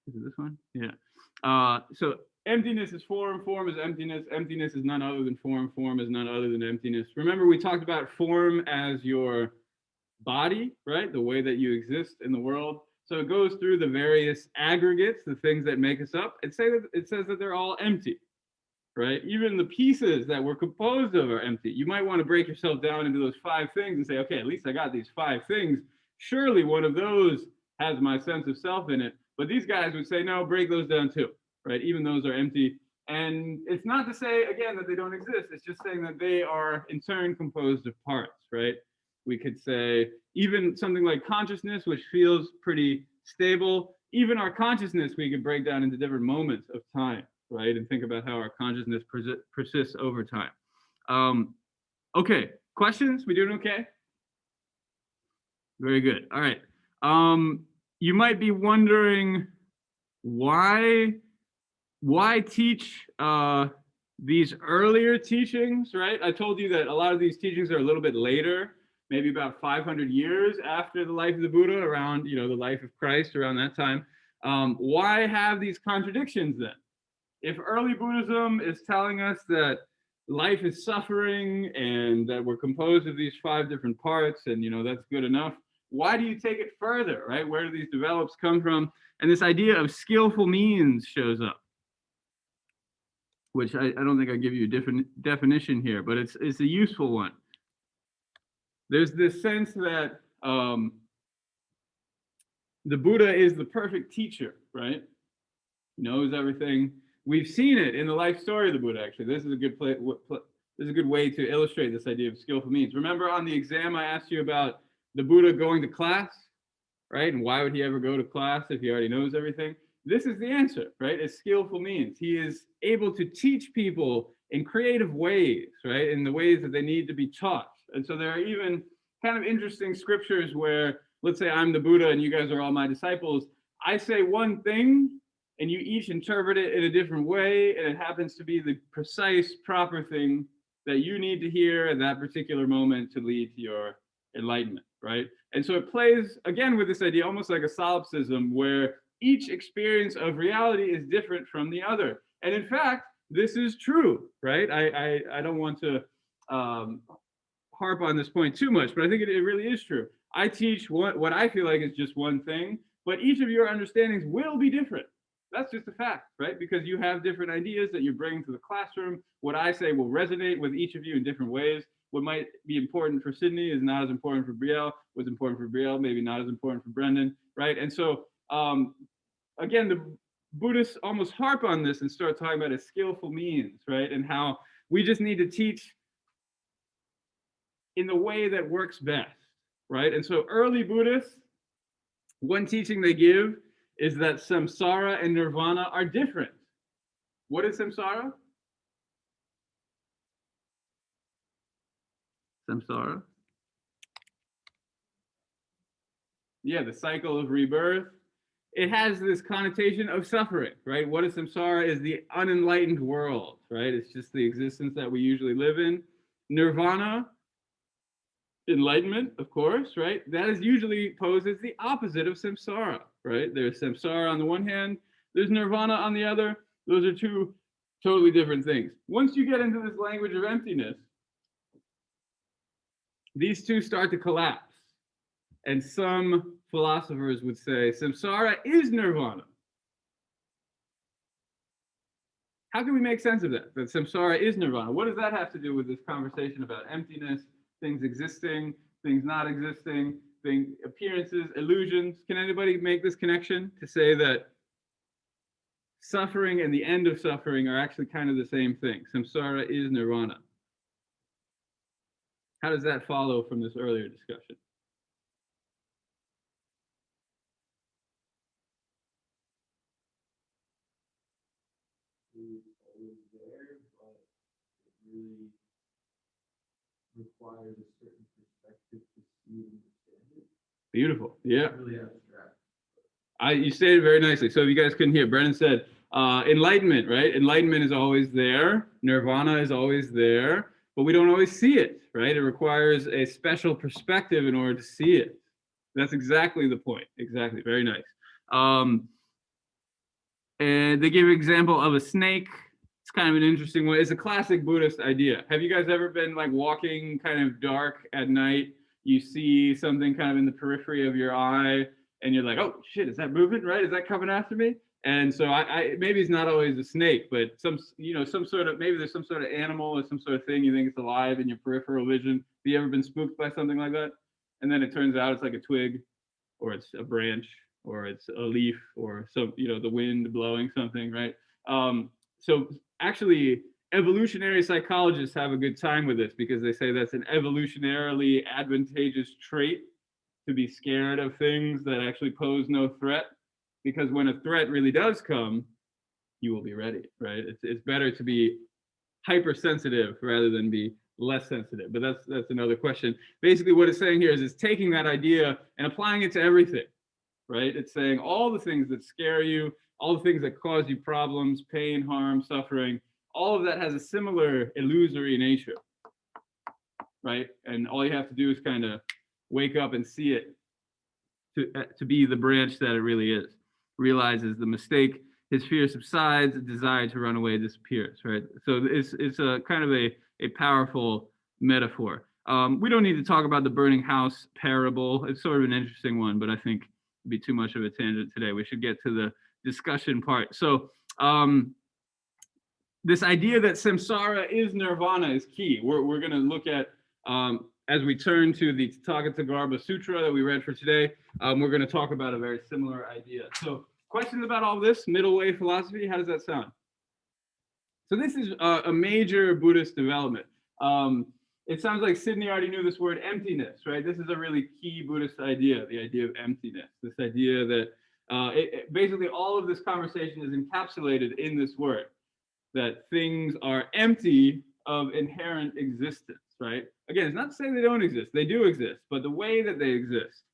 Is it this one? Yeah. So emptiness is form, form is emptiness. Emptiness is none other than form, form is none other than emptiness. Remember, we talked about form as your body, right? The way that you exist in the world. So it goes through the various aggregates, the things that make us up. It says that they're all empty, right? Even the pieces that we're composed of are empty. You might want to break yourself down into those 5 things and say, okay, at least I got these 5 things. Surely one of those has my sense of self in it. But these guys would say, no, break those down too, right? Even those are empty. And it's not to say, again, that they don't exist. It's just saying that they are in turn composed of parts, right? We could say even something like consciousness, which feels pretty stable, even our consciousness, we could break down into different moments of time, right? And think about how our consciousness persists over time. Okay, questions? We doing okay? Very good. All right. You might be wondering why teach these earlier teachings, right? I told you that a lot of these teachings are a little bit later, maybe about 500 years after the life of the Buddha, around, the life of Christ, around that time. Why have these contradictions then? If early Buddhism is telling us that life is suffering and that we're composed of these 5 different parts, and that's good enough, why do you take it further, right? Where do these develops come from? And this idea of skillful means shows up, which I don't think I give you a different definition here, but it's a useful one. There's this sense that the Buddha is the perfect teacher, right? He knows everything. We've seen it in the life story of the Buddha, actually. This is a good way to illustrate this idea of skillful means. Remember on the exam I asked you about the Buddha going to class, right? And why would he ever go to class if he already knows everything? This is the answer, right? It's skillful means. He is able to teach people in creative ways, right? In the ways that they need to be taught. And so there are even kind of interesting scriptures where, let's say I'm the Buddha and you guys are all my disciples. I say one thing and you each interpret it in a different way, and it happens to be the precise, proper thing that you need to hear at that particular moment to lead to your enlightenment, right? And so it plays, again, with this idea, almost like a solipsism, where each experience of reality is different from the other. And in fact, this is true, right? I don't want to harp on this point too much, but I think it really is true. I teach what I feel like is just one thing, but each of your understandings will be different. That's just a fact, right? Because you have different ideas that you're bringing to the classroom. What I say will resonate with each of you in different ways. What might be important for Sydney is not as important for Brielle. What's important for Brielle, maybe not as important for Brendan, right? And so, again, the Buddhists almost harp on this and start talking about a skillful means, right? And how we just need to teach in the way that works best, right? And so early Buddhists, one teaching they give is that samsara and nirvana are different. What is samsara? Samsara. Yeah, the cycle of rebirth. It has this connotation of suffering, right? What is samsara is the unenlightened world, right? It's just the existence that we usually live in. Nirvana, enlightenment, of course, right? That is usually posed as the opposite of samsara, right? There's samsara on the one hand, there's nirvana on the other. Those are 2 totally different things. Once you get into this language of emptiness, these 2 start to collapse. And some philosophers would say samsara is nirvana. How can we make sense of that? That samsara is nirvana. What does that have to do with this conversation about emptiness, things existing, things not existing, appearances, illusions? Can anybody make this connection to say that suffering and the end of suffering are actually kind of the same thing? Samsara is nirvana. How does that follow from this earlier discussion? always there, but it really requires a certain perspective to see and understand it. Beautiful. Yeah. Really abstract. You stated very nicely. So if you guys couldn't hear, Brennan said, enlightenment, right? Enlightenment is always there. Nirvana is always there, but we don't always see it, right? It requires a special perspective in order to see it. That's exactly the point. Exactly. Very nice. And they give an example of a snake. It's kind of an interesting one. It's a classic Buddhist idea. Have you guys ever been like walking kind of dark at night? You see something kind of in the periphery of your eye, and you're like, oh shit, is that moving? Right? Is that coming after me? And so I maybe it's not always a snake, but some sort of, maybe there's some sort of animal or some sort of thing you think it's alive in your peripheral vision. Have you ever been spooked by something like that? And then it turns out it's like a twig, or it's a branch, or it's a leaf, or some, the wind blowing something, right? So actually, evolutionary psychologists have a good time with this because they say that's an evolutionarily advantageous trait to be scared of things that actually pose no threat. Because when a threat really does come, you will be ready, right? It's better to be hypersensitive rather than be less sensitive. But that's another question. Basically, what it's saying here is it's taking that idea and applying it to everything, right? It's saying all the things that scare you, all the things that cause you problems, pain, harm, suffering, all of that has a similar illusory nature, right? And all you have to do is kind of wake up and see it to be the branch that it really is. Realizes the mistake, his fear subsides, the desire to run away disappears, right? So it's a kind of a powerful metaphor. We don't need to talk about the burning house parable. It's sort of an interesting one, but I think it'd be too much of a tangent today. We should get to the discussion part. So this idea that samsara is nirvana is key. We're going to look at, as we turn to the Tathagata Sutra that we read for today, we're going to talk about a very similar idea. So questions about all this, middle way philosophy, how does that sound? So this is a major Buddhist development. It sounds like Sydney already knew this word emptiness, right? This is a really key Buddhist idea, the idea of emptiness, this idea that basically all of this conversation is encapsulated in this word, that things are empty of inherent existence, right? Again, it's not to say they don't exist. They do exist, but the way that they exist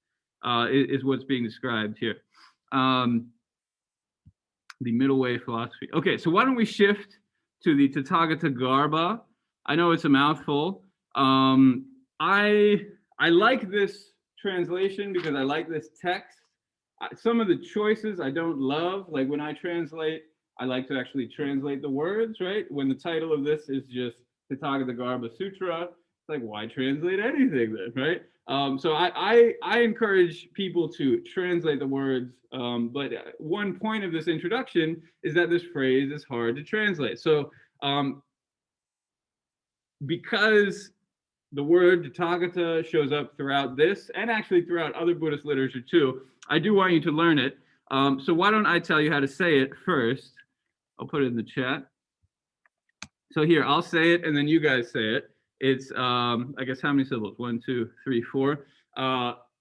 is what's being described here. The middle way philosophy. Okay, so why don't we shift to the Tathagata Garbha? I know it's a mouthful. I like this translation because I like this text. Some of the choices I don't love, like when I translate, I like to actually translate the words, right? When the title of this is just Tathagata Garbha Sutra, it's like, why translate anything then, right? So I encourage people to translate the words, but one point of this introduction is that this phrase is hard to translate. So because the word Tathagata shows up throughout this and actually throughout other Buddhist literature too, I do want you to learn it. So why don't I tell you how to say it first? I'll put it in the chat. So here, I'll say it and then you guys say it. It's, I guess, how many syllables? 1, 2, 3, 4.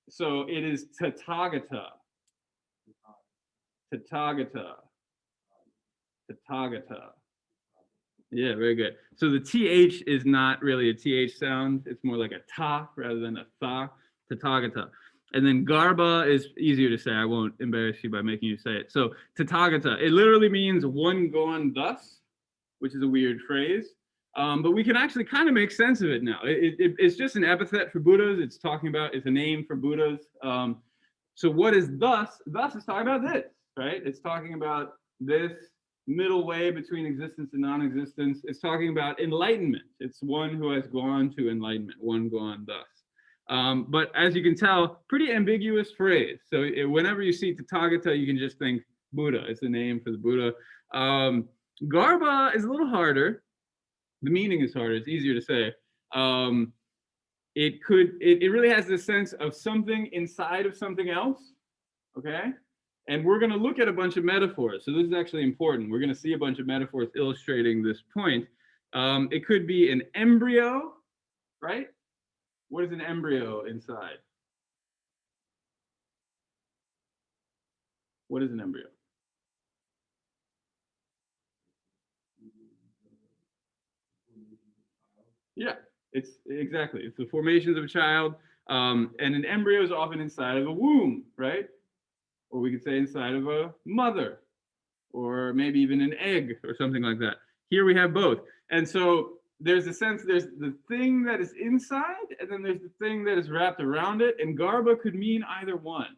So it is Tathagata. Tathagata. Tathagata. Yeah, very good. So the TH is not really a TH sound. It's more like a ta rather than a tha. Tathagata. And then Garbha is easier to say. I won't embarrass you by making you say it. So Tathagata, it literally means one gone thus, which is a weird phrase. But we can actually kind of make sense of it now. It's just an epithet for Buddhas. It's talking about, it's a name for Buddhas. So what is thus? Thus is talking about this, right? It's talking about this middle way between existence and non-existence. It's talking about enlightenment. It's one who has gone to enlightenment, one gone thus. But as you can tell, pretty ambiguous phrase. So whenever you see Tathagata, you can just think Buddha. It's a name for the Buddha. Garbha is a little harder. The meaning is harder. It's easier to say. It really has this sense of something inside of something else. Okay. And we're going to look at a bunch of metaphors. So this is actually important. We're going to see a bunch of metaphors illustrating this point. It could be an embryo, right? What is an embryo inside? What is an embryo? Yeah, it's exactly. It's the formations of a child. And an embryo is often inside of a womb, right? Or we could say inside of a mother, or maybe even an egg or something like that. Here we have both. And so there's a sense, there's the thing that is inside, and then there's the thing that is wrapped around it. And garba could mean either one.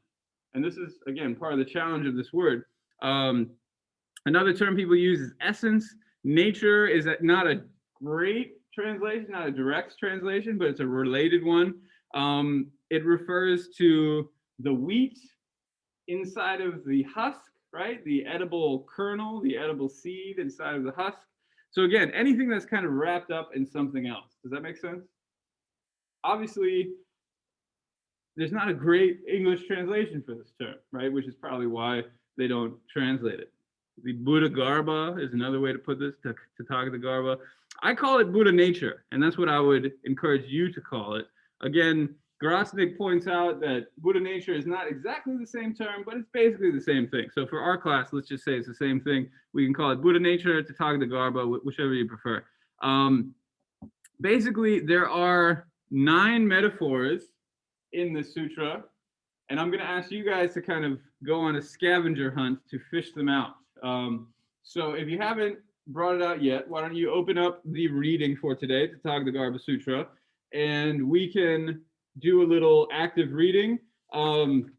And this is, again, part of the challenge of this word. Another term people use is essence. Nature is not a great translation, not a direct translation, but it's a related one. It refers to the wheat inside of the husk, right? The edible kernel, the edible seed inside of the husk. So again, anything that's kind of wrapped up in something else. Does that make sense? Obviously, there's not a great English translation for this term, right? Which is probably why they don't translate it. The Buddha Garba is another way to put this, to Tathagata Garba. I call it Buddha nature, and that's what I would encourage you to call it. Again, Grosnick points out that Buddha nature is not exactly the same term, but it's basically the same thing. So for our class, let's just say it's the same thing. We can call it Buddha nature, Tathagata Garba, whichever you prefer. Basically, there are 9 metaphors in the sutra, and I'm going to ask you guys to kind of go on a scavenger hunt to fish them out. So if you haven't brought it out yet, why don't you open up the reading for today, Tathagata Garba Sutra, and we can do a little active reading. You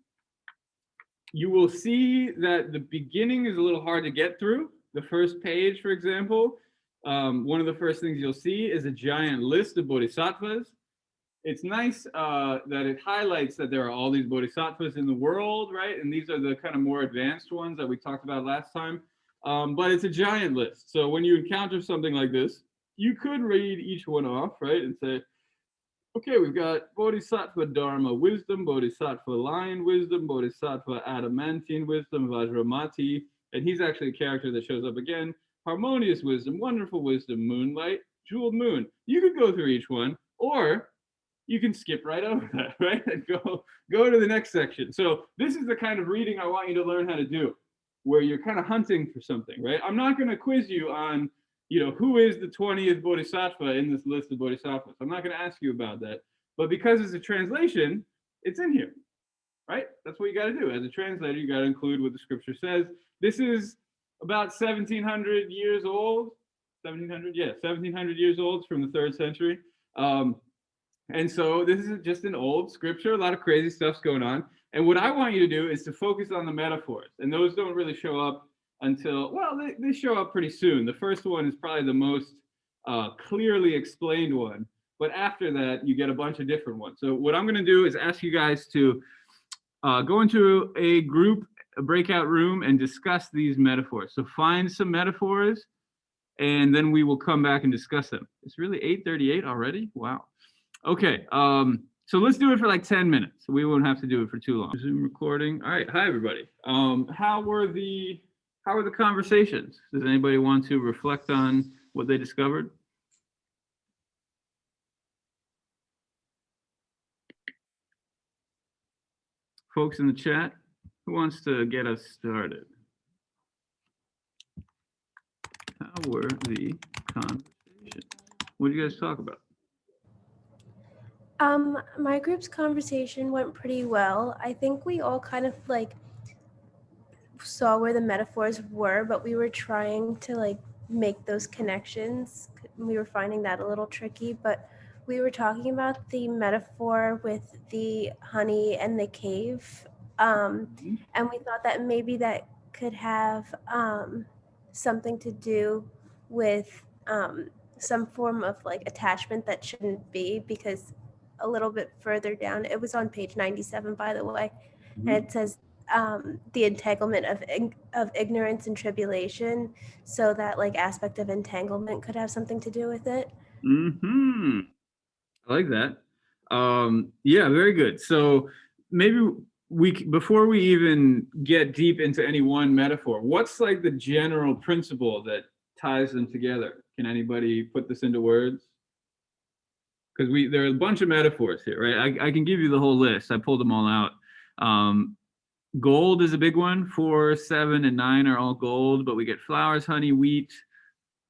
will see that the beginning is a little hard to get through. The first page, for example, one of the first things you'll see is a giant list of bodhisattvas. It's nice that it highlights that there are all these bodhisattvas in the world, right? And these are the kind of more advanced ones that we talked about last time. But it's a giant list. So when you encounter something like this, you could read each one off, right? And say, okay, we've got Bodhisattva Dharma wisdom, Bodhisattva lion wisdom, Bodhisattva adamantine wisdom, Vajramati. And he's actually a character that shows up again. Harmonious wisdom, wonderful wisdom, moonlight, jeweled moon. You could go through each one, or you can skip right over that, right? And go to the next section. So this is the kind of reading I want you to learn how to do, where you're kind of hunting for something, right? I'm not going to quiz you on, who is the 20th bodhisattva in this list of bodhisattvas. I'm not going to ask you about that. But because it's a translation, it's in here, right? That's what you got to do. As a translator, you got to include what the scripture says. This is about 1700 years old. 1700? Yeah, 1700 years old. It's from the 3rd century. And so this is just an old scripture. A lot of crazy stuff's going on. And what I want you to do is to focus on the metaphors. And those don't really show up until, well, they show up pretty soon. The first one is probably the most clearly explained one. But after that, you get a bunch of different ones. So what I'm going to do is ask you guys to go into a breakout room, and discuss these metaphors. So find some metaphors, and then we will come back and discuss them. It's really 8:38 already? Wow. Okay, so let's do it for like 10 minutes. We won't have to do it for too long. Zoom recording. All right, hi everybody. How were the conversations? Does anybody want to reflect on what they discovered? Folks in the chat, who wants to get us started? How were the conversations? What did you guys talk about? My group's conversation went pretty well. I think we all kind of saw where the metaphors were, but we were trying to make those connections. We were finding that a little tricky, but we were talking about the metaphor with the honey and the cave. And we thought that maybe that could have something to do with some form of attachment that shouldn't be, because a little bit further down, it was on page 97, by the way, and it says the entanglement of ignorance and tribulation. So that aspect of entanglement could have something to do with it. I like that. Yeah, very good. So maybe before we even get deep into any one metaphor, what's the general principle that ties them together? Can anybody put this into words? Because there are a bunch of metaphors here, right? I can give you the whole list. I pulled them all out. Gold is a big one. 4, 7, and 9 are all gold, but we get flowers, honey, wheat,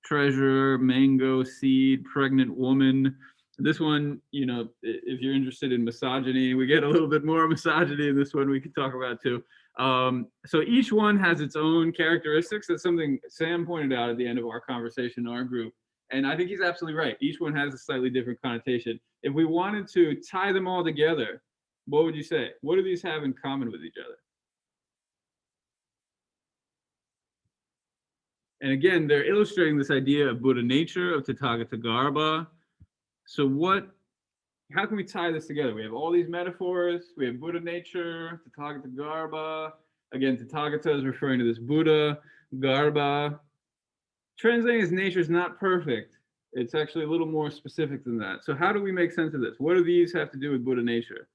treasure, mango, seed, pregnant woman. This one, you know, if you're interested in misogyny, we get a little bit more misogyny in this one we could talk about too. So each one has its own characteristics. That's something Sam pointed out at the end of our conversation in our group. And I think he's absolutely right. Each one has a slightly different connotation. If we wanted to tie them all together, what would you say? What do these have in common with each other? And again, they're illustrating this idea of Buddha nature, of Tathagata Garbha. So how can we tie this together? We have all these metaphors. We have Buddha nature, Tathagata Garbha. Again, Tathagata is referring to this Buddha, Garbha. Translating as nature is not perfect. It's actually a little more specific than that. So how do we make sense of this? What do these have to do with Buddha nature?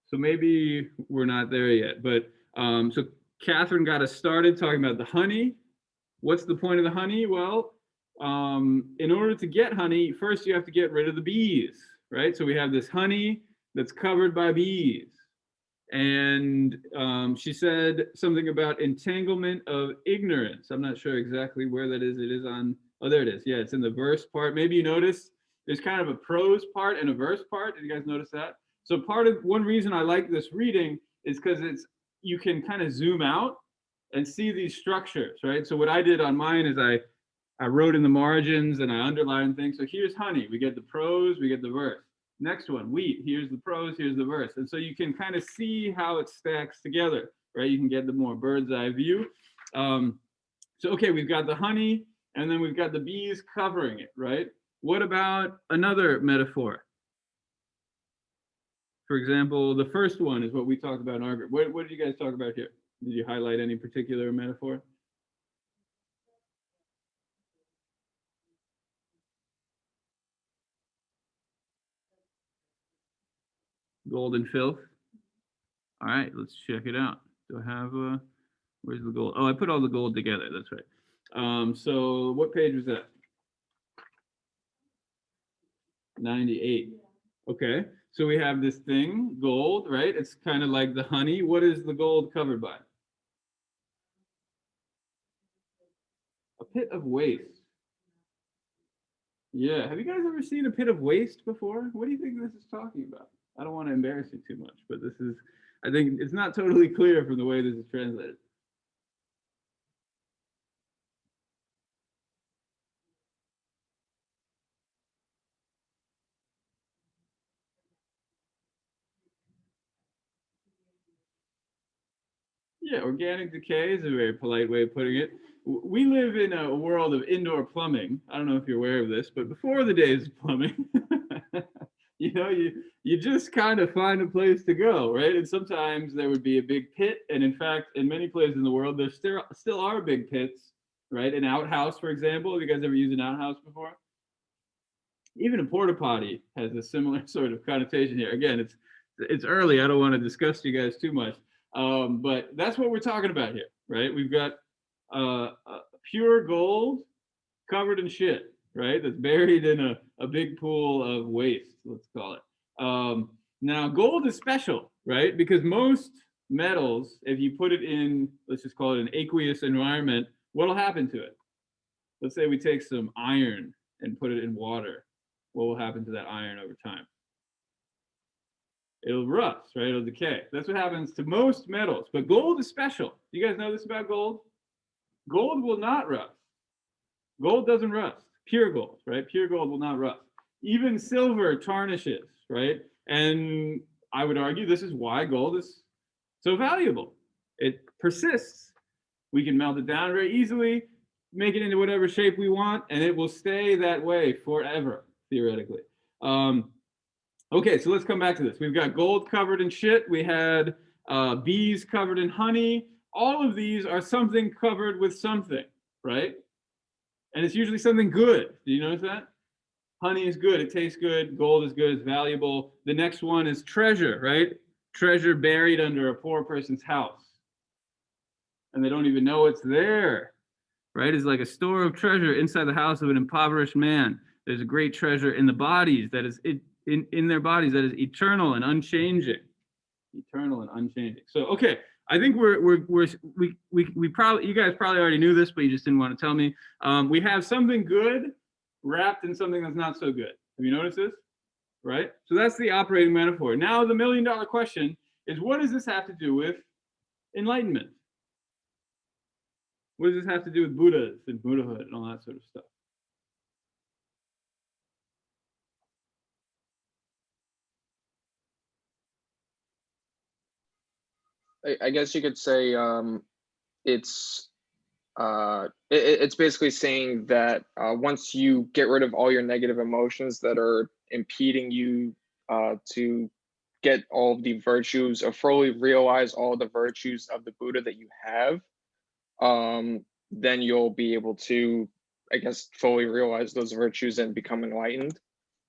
So maybe we're not there yet, but so Catherine got us started talking about the honey. What's the point of the honey? Well, in order to get honey, first you have to get rid of the bees, right? So we have this honey that's covered by bees. And she said something about entanglement of ignorance. I'm not sure exactly where that is. It is on, oh, there it is. Yeah, it's in the verse part. Maybe you notice there's kind of a prose part and a verse part. Did you guys notice that? So one reason I like this reading is because you can kind of zoom out and see these structures, right? So what I did on mine is I wrote in the margins and I underlined things. So here's honey. We get the prose, we get the verse. Next one, wheat. Here's the prose, here's the verse. And so you can kind of see how it stacks together, right? You can get the more bird's eye view. So, okay, we've got the honey and then we've got the bees covering it, right? What about another metaphor? For example, the first one is what we talked about in our group. What did you guys talk about here? Did you highlight any particular metaphor? Gold and filth. All right, let's check it out. Do I have where's the gold? Oh, I put all the gold together. That's right. So what page was that? 98. Okay, so we have this thing, gold, right? It's kind of like the honey. What is the gold covered by? A pit of waste. Yeah, have you guys ever seen a pit of waste before? What do you think this is talking about? I don't want to embarrass you too much, but this is, I think it's not totally clear from the way this is translated. Yeah, organic decay is a very polite way of putting it. We live in a world of indoor plumbing. I don't know if you're aware of this, but before the days of plumbing, you just kind of find a place to go, right? And sometimes there would be a big pit, and in fact, in many places in the world, there still are big pits, right? An outhouse, for example. Have you guys ever used an outhouse before? Even a porta potty has a similar sort of connotation here. Again, it's early. I don't want to discuss you guys too much. But that's what we're talking about here, right? We've got pure gold covered in shit, right? That's buried in a big pool of waste, let's call it. Now, gold is special, right? Because most metals, if you put it in, let's just call it an aqueous environment, what'll happen to it? Let's say we take some iron and put it in water. What will happen to that iron over time? It'll rust, right? It'll decay. That's what happens to most metals. But gold is special. Do you guys know this about gold? Gold will not rust. Gold doesn't rust. Pure gold, right? Pure gold will not rust. Even silver tarnishes, right? And I would argue this is why gold is so valuable. It persists. We can melt it down very easily, make it into whatever shape we want, and it will stay that way forever, theoretically. Okay, so let's come back to this. We've got gold covered in shit. We had bees covered in honey. All of these are something covered with something, right? And it's usually something good. Do you notice that? Honey is good. It tastes good. Gold is good. It's valuable. The next one is treasure, right? Treasure buried under a poor person's house. And they don't even know it's there, right? It's like a store of treasure inside the house of an impoverished man. There's a great treasure in the bodies that is in their bodies that is eternal and unchanging. Eternal and unchanging. So, okay, I think we probably, you guys probably already knew this, but you just didn't want to tell me. We have something good wrapped in something that's not so good. Have you noticed this? Right? So that's the operating metaphor. Now the $1 million question is, what does this have to do with enlightenment? What does this have to do with Buddhas and Buddhahood and all that sort of stuff? I guess you could say it's basically saying that once you get rid of all your negative emotions that are impeding you to get all of the virtues or fully realize all the virtues of the Buddha that you have, then you'll be able to, I guess, fully realize those virtues and become enlightened.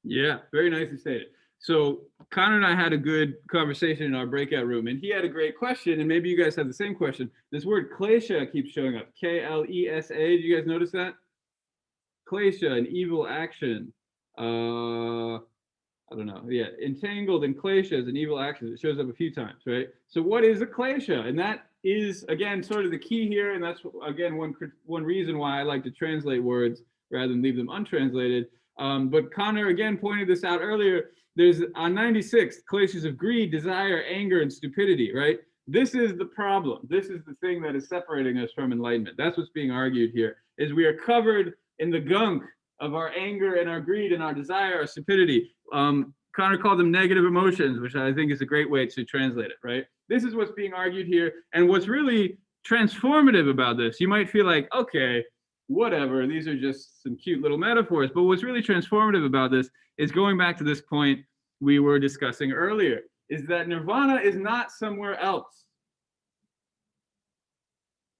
Yeah, very nicely stated. So Connor and I had a good conversation in our breakout room, and he had a great question, and maybe you guys have the same question. This word klesha keeps showing up. Klesa. Do you guys notice that? Klesha, an evil action. I don't know. Yeah, entangled in klesha is an evil action. It shows up a few times, right? So what is a klesha? And that is, again, sort of the key here, and that's, again, one reason why I like to translate words rather than leave them untranslated. But Connor, again, pointed this out earlier. There's on 96, kleshas of greed, desire, anger, and stupidity, right? This is the problem. This is the thing that is separating us from enlightenment. That's what's being argued here, is we are covered in the gunk of our anger and our greed and our desire, our stupidity. Connor called them negative emotions, which I think is a great way to translate it, right? This is what's being argued here. And what's really transformative about this, you might feel like, okay, whatever, these are just some cute little metaphors. But what's really transformative about this is going back to this point we were discussing earlier, is that nirvana is not somewhere else.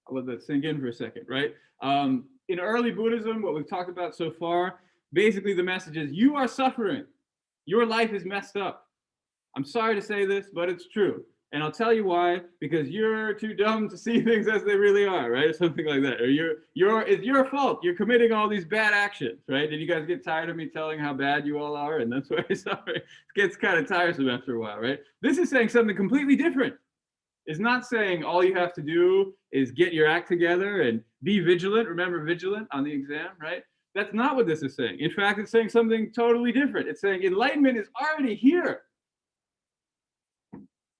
I'll let that sink in for a second, right? In early Buddhism, what we've talked about so far, basically the message is you are suffering. Your life is messed up. I'm sorry to say this, but it's true. And I'll tell you why, because you're too dumb to see things as they really are, right? Or something like that. Or it's your fault. You're committing all these bad actions, right? Did you guys get tired of me telling how bad you all are? And that's why I suffer. It gets kind of tiresome after a while, right? This is saying something completely different. It's not saying all you have to do is get your act together and be vigilant. Remember, vigilant on the exam, right? That's not what this is saying. In fact, it's saying something totally different. It's saying enlightenment is already here.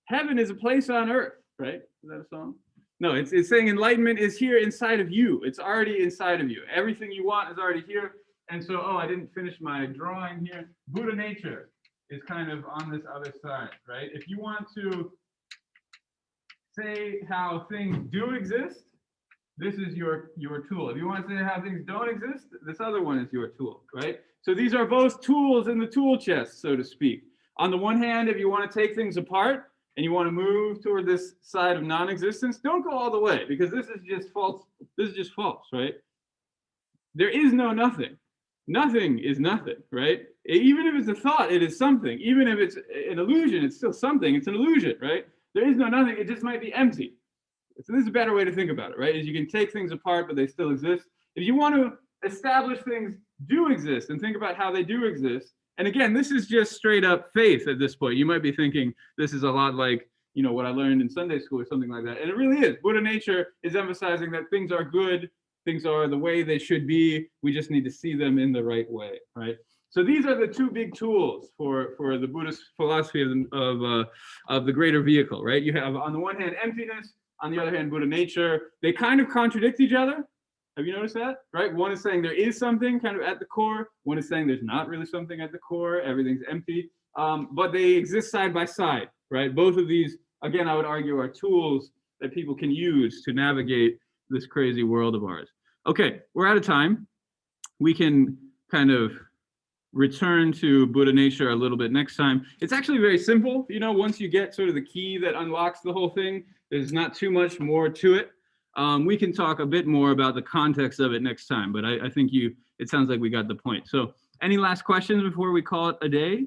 Heaven is a place on earth, right? Is that a song? No, it's saying enlightenment is here inside of you. It's already inside of you. Everything you want is already here. And so, I didn't finish my drawing here. Buddha nature is kind of on this other side, right? If you want to say how things do exist, this is your tool. If you want to say how things don't exist, this other one is your tool, right? So these are both tools in the tool chest, so to speak. On the one hand, if you want to take things apart and you want to move toward this side of non-existence, don't go all the way, because this is just false. This is just false, right? There is no nothing. Nothing is nothing, right? Even if it's a thought, it is something. Even if it's an illusion, it's still something. It's an illusion, right? There is no nothing. It just might be empty. So this is a better way to think about it, right? Is you can take things apart, but they still exist. If you want to establish things do exist and think about how they do exist, and again, this is just straight up faith at this point. You might be thinking this is a lot like, what I learned in Sunday school or something like that. And it really is. Buddha nature is emphasizing that things are good, things are the way they should be. We just need to see them in the right way, right? So these are the two big tools for the Buddhist philosophy of the greater vehicle, right? You have on the one hand emptiness, on the other hand Buddha nature. They kind of contradict each other. Have you noticed that? Right? One is saying there is something kind of at the core. One is saying there's not really something at the core. Everything's empty. But they exist side by side, right? Both of these, again, I would argue, are tools that people can use to navigate this crazy world of ours. Okay, we're out of time. We can kind of return to Buddha nature a little bit next time. It's actually very simple. Once you get sort of the key that unlocks the whole thing, there's not too much more to it. We can talk a bit more about the context of it next time, but I think it sounds like we got the point. So any last questions before we call it a day?